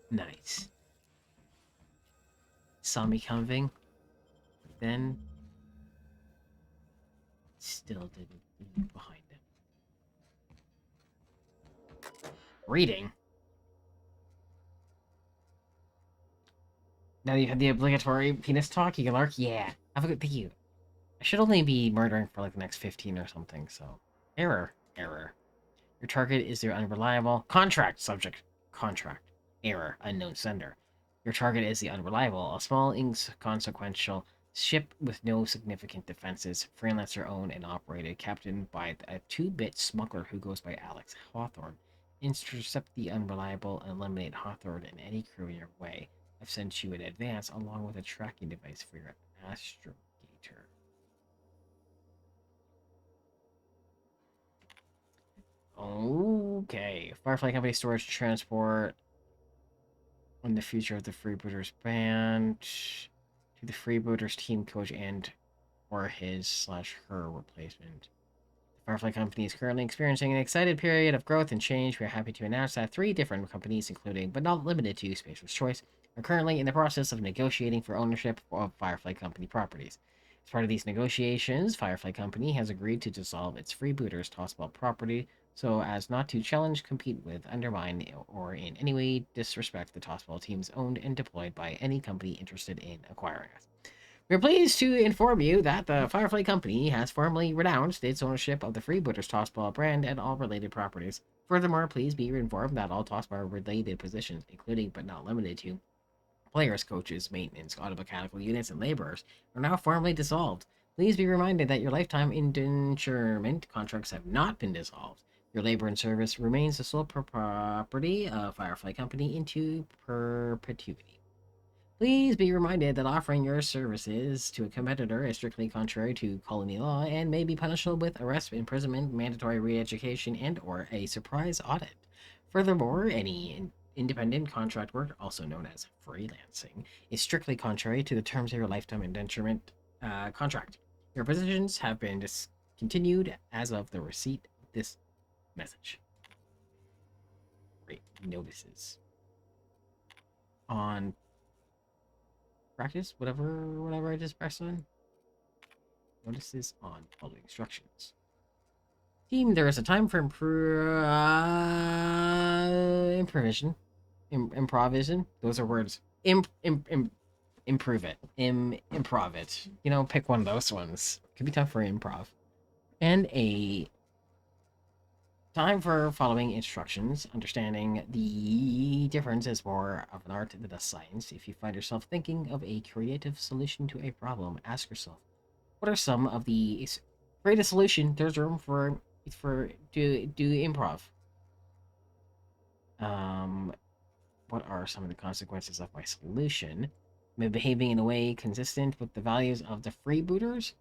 Nice. Saw me coming, then still didn't leave behind him. Reading? Now that you had the obligatory penis talk, you can lark? Yeah. Have a good, thank you. I should only be murdering for like the next 15 or something, so. Error. Error. Your target is your unreliable contract subject. Contract. Error. Unknown sender. Your target is the unreliable, a small, inconsequential ship with no significant defenses, freelancer owned and operated, captained by a 2-bit smuggler who goes by Alex Hawthorne. Intercept the unreliable and eliminate Hawthorne and any crew in your way. I've sent you in advance along with a tracking device for your astrogator. Okay. Firefly Company storage transport. On the future of the Freebooters band. To the Freebooters team coach and or his/her replacement. The Firefly Company is currently experiencing an excited period of growth and change. We are happy to announce that 3 different companies, including but not limited to Spacer's Choice, are currently in the process of negotiating for ownership of Firefly Company properties. As part of these negotiations, Firefly Company has agreed to dissolve its freebooters tossball property so as not to challenge, compete with, undermine, or in any way disrespect the tossball teams owned and deployed by any company interested in acquiring us. We're pleased to inform you that the Firefly Company has formally renounced its ownership of the Freebooters Tossball brand and all related properties. Furthermore, please be informed that all Tossball related positions, including but not limited to players, coaches, maintenance, automechanical units, and laborers, are now formally dissolved. Please be reminded that your lifetime indenturement contracts have not been dissolved. Your labor and service remains the sole property of Firefly Company into perpetuity. Please be reminded that offering your services to a competitor is strictly contrary to colony law and may be punishable with arrest, imprisonment, mandatory re-education, and/or a surprise audit. Furthermore, any independent contract work, also known as freelancing, is strictly contrary to the terms of your lifetime indenturement contract. Your positions have been discontinued as of the receipt of this message. Great notices on practice, whatever I just pressed on. Notices on following instructions. Team, there is a time for improvisation. Improvisation. Those are words. Improve it. Improv it. You know, pick one of those ones. Could be tough for improv. And a time for following instructions. Understanding the difference is more of an art than a science. If you find yourself thinking of a creative solution to a problem, ask yourself, what are some of the greatest solution? There's room for do improv. What are some of the consequences of my solution? Am I behaving in a way consistent with the values of the freebooters?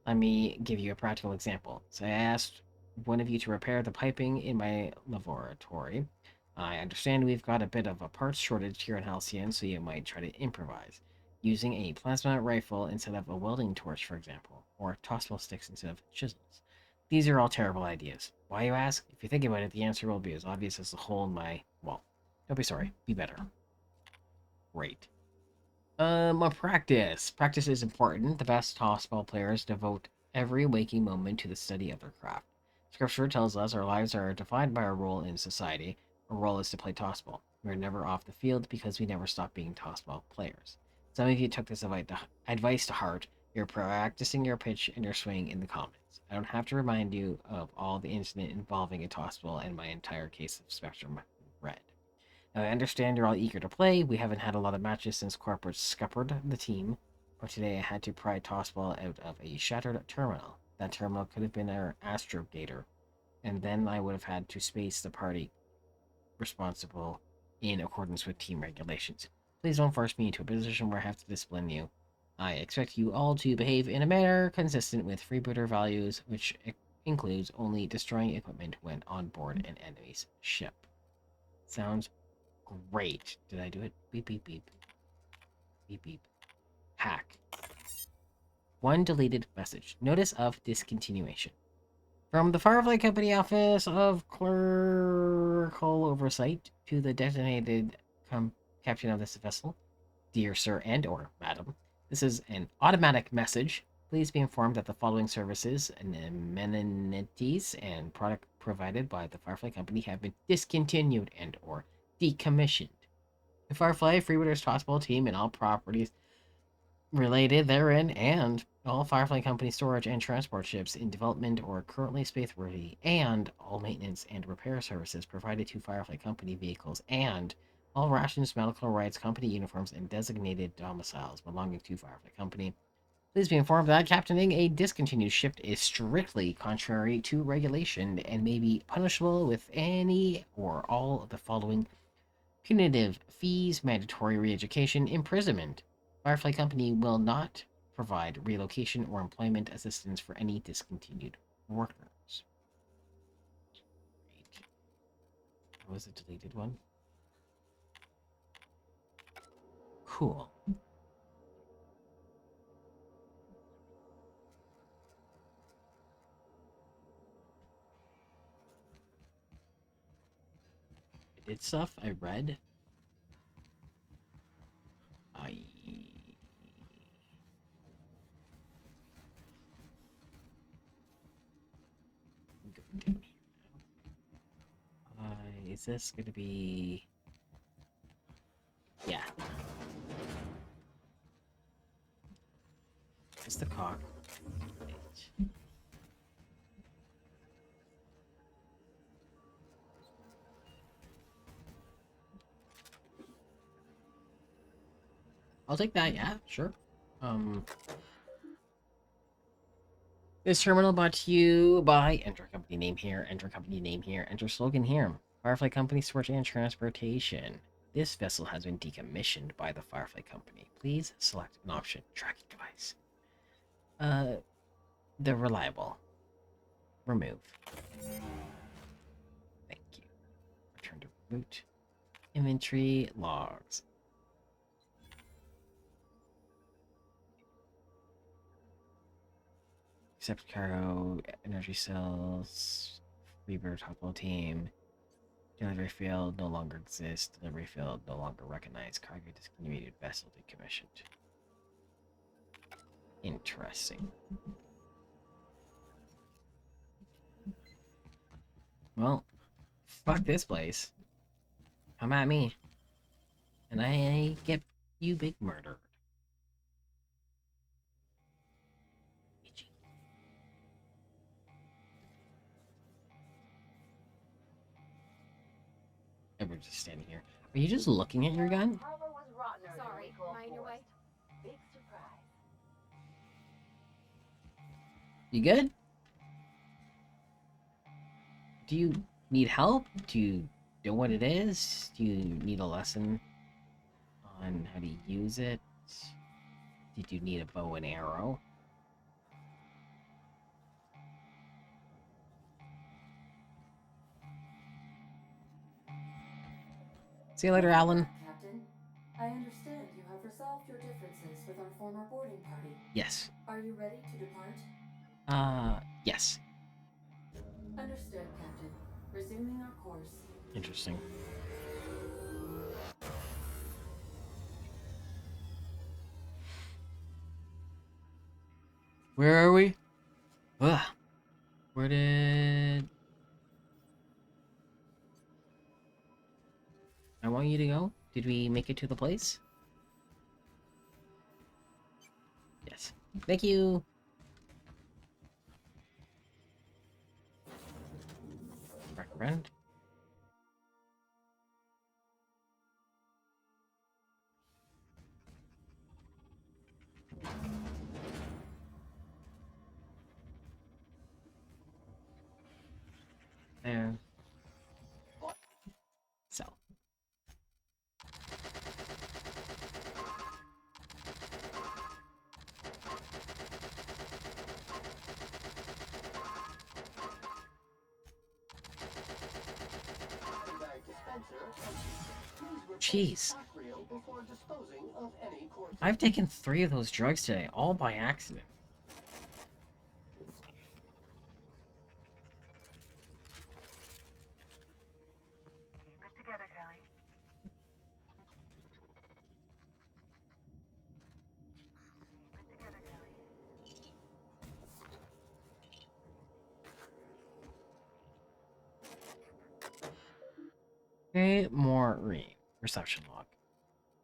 Let me give you a practical example. So I asked one of you to repair the piping in my laboratory. I understand we've got a bit of a parts shortage here in Halcyon, so you might try to improvise. Using a plasma rifle instead of a welding torch, for example, or tossball sticks instead of chisels. These are all terrible ideas. Why, you ask? If you think about it, the answer will be as obvious as the hole in my... well, don't be sorry. Be better. Great. A practice. Practice is important. The best tossball players devote every waking moment to the study of their craft. Scripture tells us our lives are defined by our role in society. Our role is to play tossball. We're never off the field because we never stop being tossball players. Some of you took this advice to heart. You're practicing your pitch and your swing in the comments. I don't have to remind you of all the incident involving a tossball and my entire case of Spectrum Red. Now, I understand you're all eager to play. We haven't had a lot of matches since corporate scuppered the team, but today I had to pry tossball out of a shattered terminal. That terminal could have been our astrogator, and then I would have had to space the party responsible in accordance with team regulations. Please don't force me into a position where I have to discipline you. I expect you all to behave in a manner consistent with freebooter values, which includes only destroying equipment when on board an enemy's ship. Sounds great. Did I do it? Beep, beep, beep. Beep, beep. Hack. One deleted message. Notice of discontinuation. From the Firefly Company Office of Clerical Oversight to the designated captain of this vessel, dear sir and or madam, this is an automatic message. Please be informed that the following services and amenities and product provided by the Firefly Company have been discontinued and or decommissioned. The Firefly Freebooters Tossball team and all properties related therein, and all Firefly Company storage and transport ships in development or currently spaceworthy, and all maintenance and repair services provided to Firefly Company vehicles, and all rations, medical rights, company uniforms, and designated domiciles belonging to Firefly Company. Please be informed that captaining a discontinued ship is strictly contrary to regulation and may be punishable with any or all of the following: punitive fees, mandatory re-education, imprisonment. Firefly Company will not provide relocation or employment assistance for any discontinued workers. Great. That was a deleted one. Cool. I did stuff. I read. I Is this going to be... Yeah. It's the cock. I'll take that, yeah, sure. This terminal brought to you by enter company name here, enter company name here, enter slogan here. Firefly Company Storage and Transportation. This vessel has been decommissioned by the Firefly Company. Please select an option. Tracking device. The reliable. Remove. Thank you. Return to root. Inventory logs. Accept cargo, energy cells, rebirth hospital team. Delivery field no longer exists. Delivery field no longer recognized. Cargo discontinued. Vessel decommissioned. Interesting. Well, fuck this place. Come at me. And I get you big murdered. And we're just standing here. Are you just looking at your gun? Sorry, mind your way. Big surprise. You good? Do you need help? Do you know what it is? Do you need a lesson on how to use it? Did you need a bow and arrow? See you later, Alan. Captain, I understand you have resolved your differences with our former boarding party. Yes. Are you ready to depart? Yes. Understood, Captain. Resuming our course. Interesting. Where are we? Ugh. Where did... I want you to go? Did we make it to the place? Yes. Thank you! Recommend. There. Sell. Jeez. I've taken 3 of those drugs today, all by accident. Okay, Maureen. Reception log.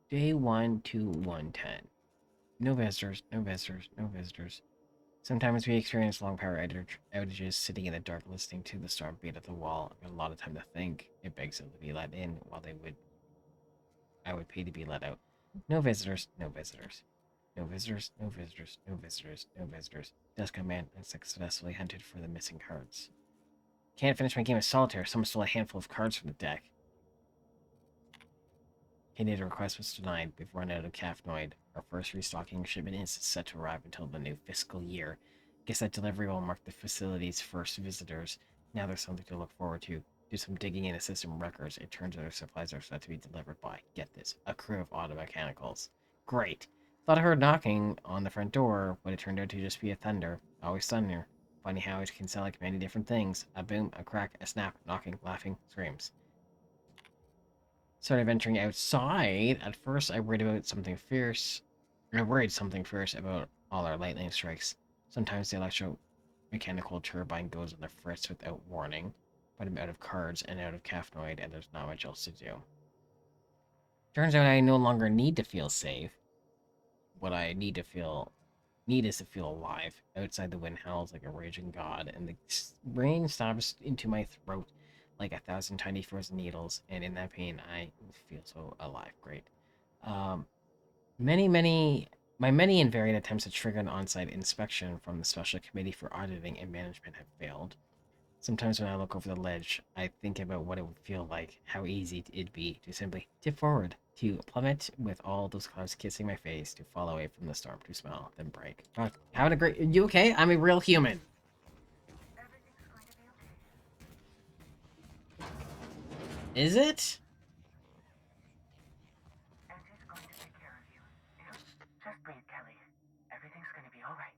Day 1 to 110. No visitors, no visitors, no visitors. Sometimes we experience long power outages sitting in the dark listening to the storm beat at the wall. I've got a lot of time to think. It begs them to be let in while I would pay to be let out. No visitors, no visitors. No visitors, no visitors, no visitors, no visitors. Desk man unsuccessfully hunted for the missing cards. Can't finish my game of solitaire. Someone stole a handful of cards from the deck. Canada request was denied. We've run out of Cafnoid. Our first restocking shipment is set to arrive until the new fiscal year. Guess that delivery will mark the facility's first visitors. Now there's something to look forward to. Do some digging in the system records. It turns out our supplies are set to be delivered by, get this, a crew of auto mechanicals. Great. Thought I heard knocking on the front door, but it turned out to just be a thunder. Always thunder. Funny how it can sound like many different things. A boom, a crack, a snap, knocking, laughing, screams. Started venturing outside. At first, I worried something fierce about all our lightning strikes. Sometimes the electromechanical turbine goes on the fritz without warning. But I'm out of cards and out of caffeinoid, and there's not much else to do. Turns out I no longer need to feel safe. What I need is to feel alive. Outside, the wind howls like a raging god, and the rain stabs into my throat like 1,000 tiny frozen needles, and in that pain, I feel so alive. Great. Um, my many and varied attempts to trigger an on-site inspection from the Special Committee for Auditing and Management have failed. Sometimes when I look over the ledge, I think about what it would feel like, how easy it'd be to simply tip forward, to plummet with all those clouds kissing my face, to fall away from the storm, to smell, then break. Having a great... You okay? I'm a real human. Is it? Angie's going to take care of you. Just breathe, Kelly. Everything's gonna be alright.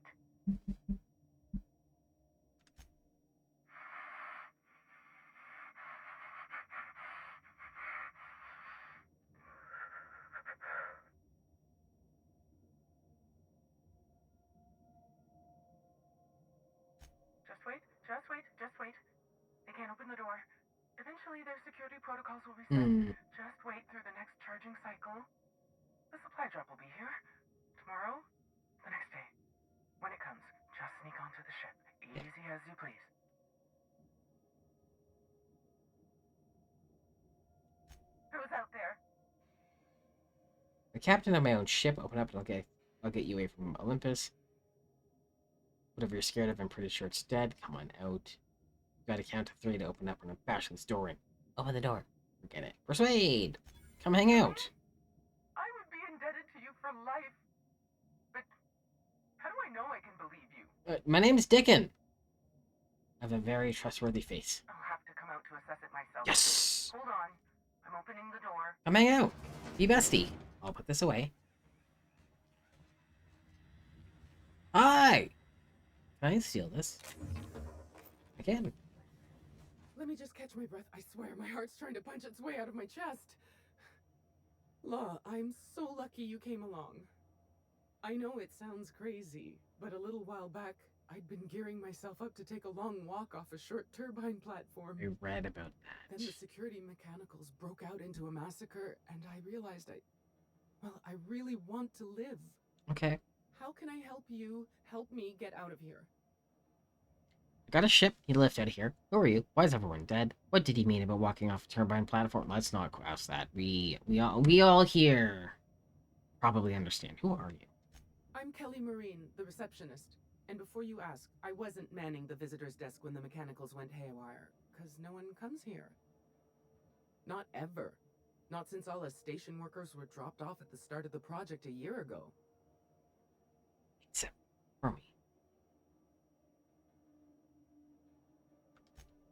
Just wait. They can't open the door. Eventually, their security protocols will reset. Just wait through the next charging cycle. The supply drop will be here. Tomorrow, the next day. When it comes, just sneak onto the ship. Easy as you please. Who's out there? The captain of my own ship. Open up and I'll get you away from Olympus. Whatever you're scared of, I'm pretty sure it's dead. Come on out. You gotta count to 3 to open up and bash this door in. Open the door. Forget it. Persuade! Come hang out. I would be indebted to you for life. But how do I know I can believe you? My name's Dickon. I have a very trustworthy face. I'll have to come out to assess it myself. Yes! Hold on. I'm opening the door. Come hang out. Be bestie. I'll put this away. Hi! Can I steal this? I can. Let me just catch my breath. I swear, my heart's trying to punch its way out of my chest. Law, I'm so lucky you came along. I know it sounds crazy, but a little while back, I'd been gearing myself up to take a long walk off a short turbine platform. I read about that. Then the security mechanicals broke out into a massacre, and I realized I really want to live. Okay. How can I help you help me get out of here? I got a ship. He left out of here. Who are you? Why is everyone dead? What did he mean about walking off a turbine platform? Let's not ask that. We all here probably understand. Who are you? I'm Kelly Marine, the receptionist. And before you ask, I wasn't manning the visitor's desk when the mechanicals went haywire, because no one comes here. Not ever. Not since all us station workers were dropped off at the start of the project a year ago. Except for me.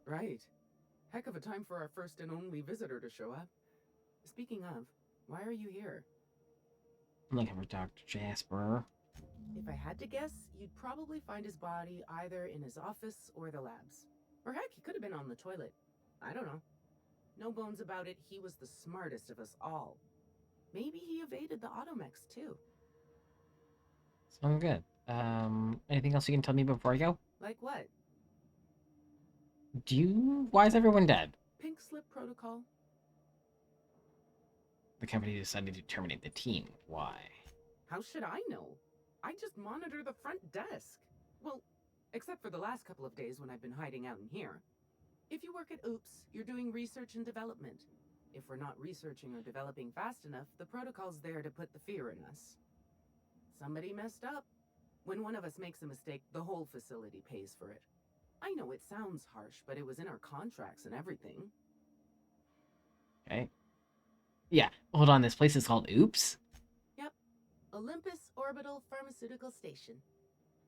Right. Heck of a time for our first and only visitor to show up. Speaking of, why are you here? I'm looking for Dr. Jasper. If I had to guess, you'd probably find his body either in his office or the labs. Or heck, he could have been on the toilet. I don't know. No bones about it, he was the smartest of us all. Maybe he evaded the automechs too. Sounds good. Anything else you can tell me before I go? Like what? Why is everyone dead? Pink slip protocol. The company decided to terminate the team. Why? How should I know? I just monitor the front desk. Well, except for the last couple of days when I've been hiding out in here. If you work at Oops, you're doing research and development. If we're not researching or developing fast enough, the protocol's there to put the fear in us. Somebody messed up. When one of us makes a mistake, the whole facility pays for it. I know it sounds harsh, but it was in our contracts and everything. Okay. Yeah, hold on, this place is called Oops? Yep. Olympus Orbital Pharmaceutical Station.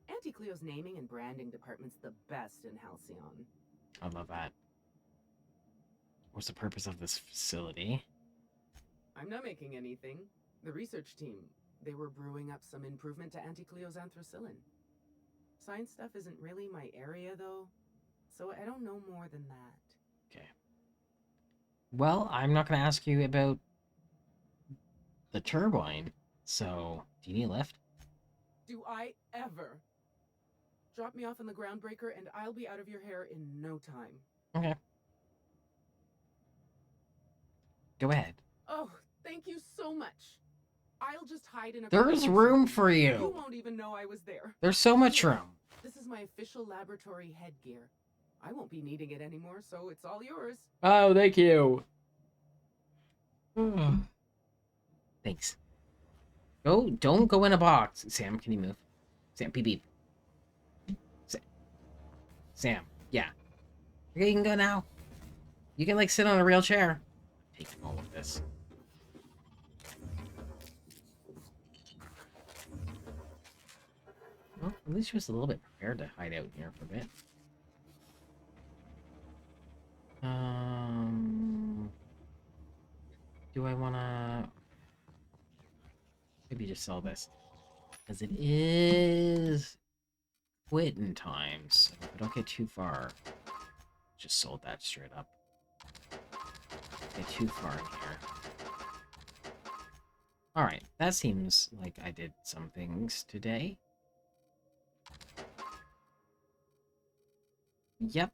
Auntie Cleo's naming and branding department's the best in Halcyon. I love that. What's the purpose of this facility? I'm not making anything. The research team, they were brewing up some improvement to Auntie Cleo's anthracycline. Science stuff isn't really my area, though, so I don't know more than that. Okay. Well, I'm not going to ask you about the turbine, so do you need a lift? Do I ever? Drop me off in the groundbreaker and I'll be out of your hair in no time. Okay. Go ahead. Oh, thank you so much. I'll just hide in a There's corner room somewhere. for you. You won't even know I was there. There's so much Here, room. This is my official laboratory headgear. I won't be needing it anymore, so it's all yours. Oh, thank you. Thanks. Don't go in a box. Sam, can you move? Sam, beep beep. Sam, yeah. Okay, you can go now. You can, like, sit on a real chair. I'm taking all of this. Well, at least she was a little bit prepared to hide out here for a bit. Do I wanna... Maybe just sell this. Because it is... quitting time, so if I don't get too far... Just sold that straight up. Get too far in here. Alright, that seems like I did some things today. Yep.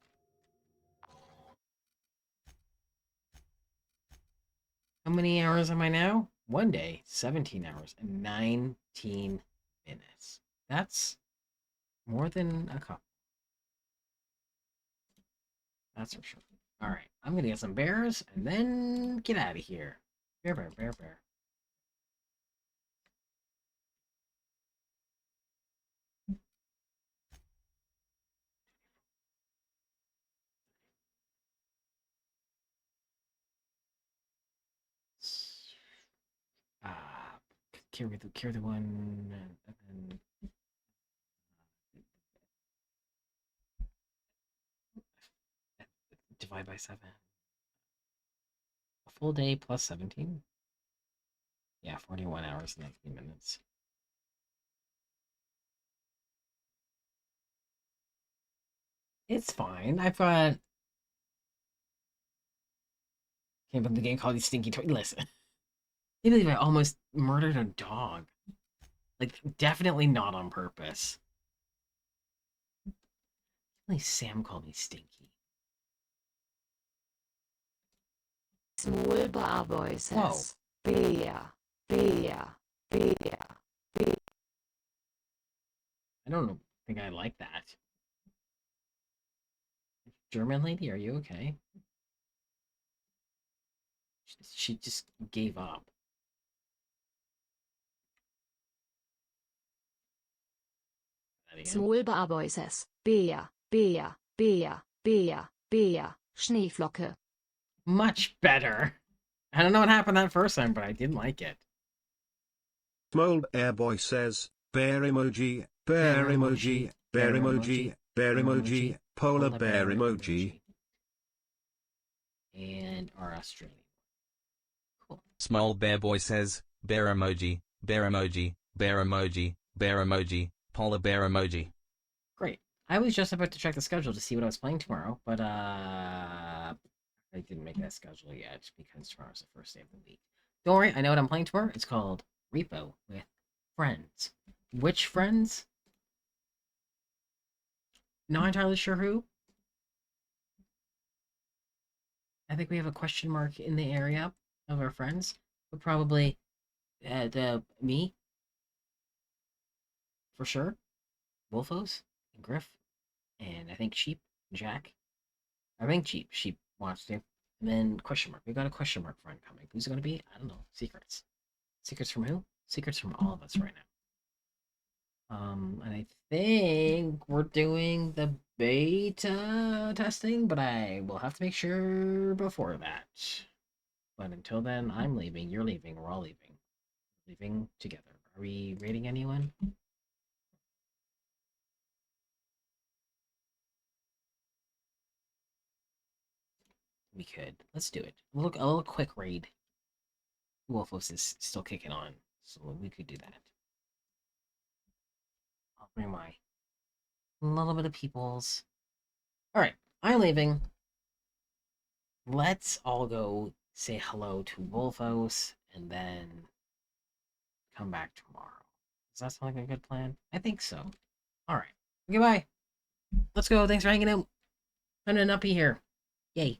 How many hours am I now? One day, 17 hours and 19 minutes. That's more than a couple. That's for sure. Alright, I'm gonna get some bears and then get out of here. Bear, bear, bear, bear. Carry the one, and then divide by 7. A full day plus 17? Yeah, 41 hours and 19 minutes. It's fine. I've got... Can't believe the game called you Stinky Toy. Listen. I can't believe I almost murdered a dog. Like, definitely not on purpose. Only Sam called me Stinky. Small bar boy says, beer, beer, beer, beer. I don't think I like that. German lady, are you okay? She just gave up. Small bar boy says, beer, beer, beer, beer, beer, Schneeflocke. Much better. I don't know what happened that first time, but I didn't like it. Mold Airboy says, bear emoji, bear emoji, bear emoji, bear emoji, polar bear emoji. And our Australian. Cool. Small Bear Boy says, bear emoji, bear emoji, bear emoji, bear emoji, polar bear emoji. Great. I was just about to check the schedule to see what I was playing tomorrow, but I didn't make that schedule yet because tomorrow's the first day of the week. Don't worry, I know what I'm playing tomorrow. It's called Repo with friends. Which friends? Not entirely sure who. I think we have a question mark in the area of our friends, but probably me for sure. Wolfos and Griff, and I think Sheep, Jack. I think Sheep wants to. And then question mark. We got a question mark friend coming. Who's it gonna be? I don't know. Secrets. Secrets from who? Secrets from all of us right now. And I think we're doing the beta testing, but I will have to make sure before that. But until then, I'm leaving, you're leaving, we're all leaving. Leaving together. Are we rating anyone? We could. Let's do it. A little quick raid. Wolfos is still kicking on, so we could do that. I'll bring my little bit of peoples. Alright, I'm leaving. Let's all go say hello to Wolfos and then come back tomorrow. Does that sound like a good plan? I think so. Alright. Goodbye. Let's go. Thanks for hanging out. I'm gonna not be here. Yay.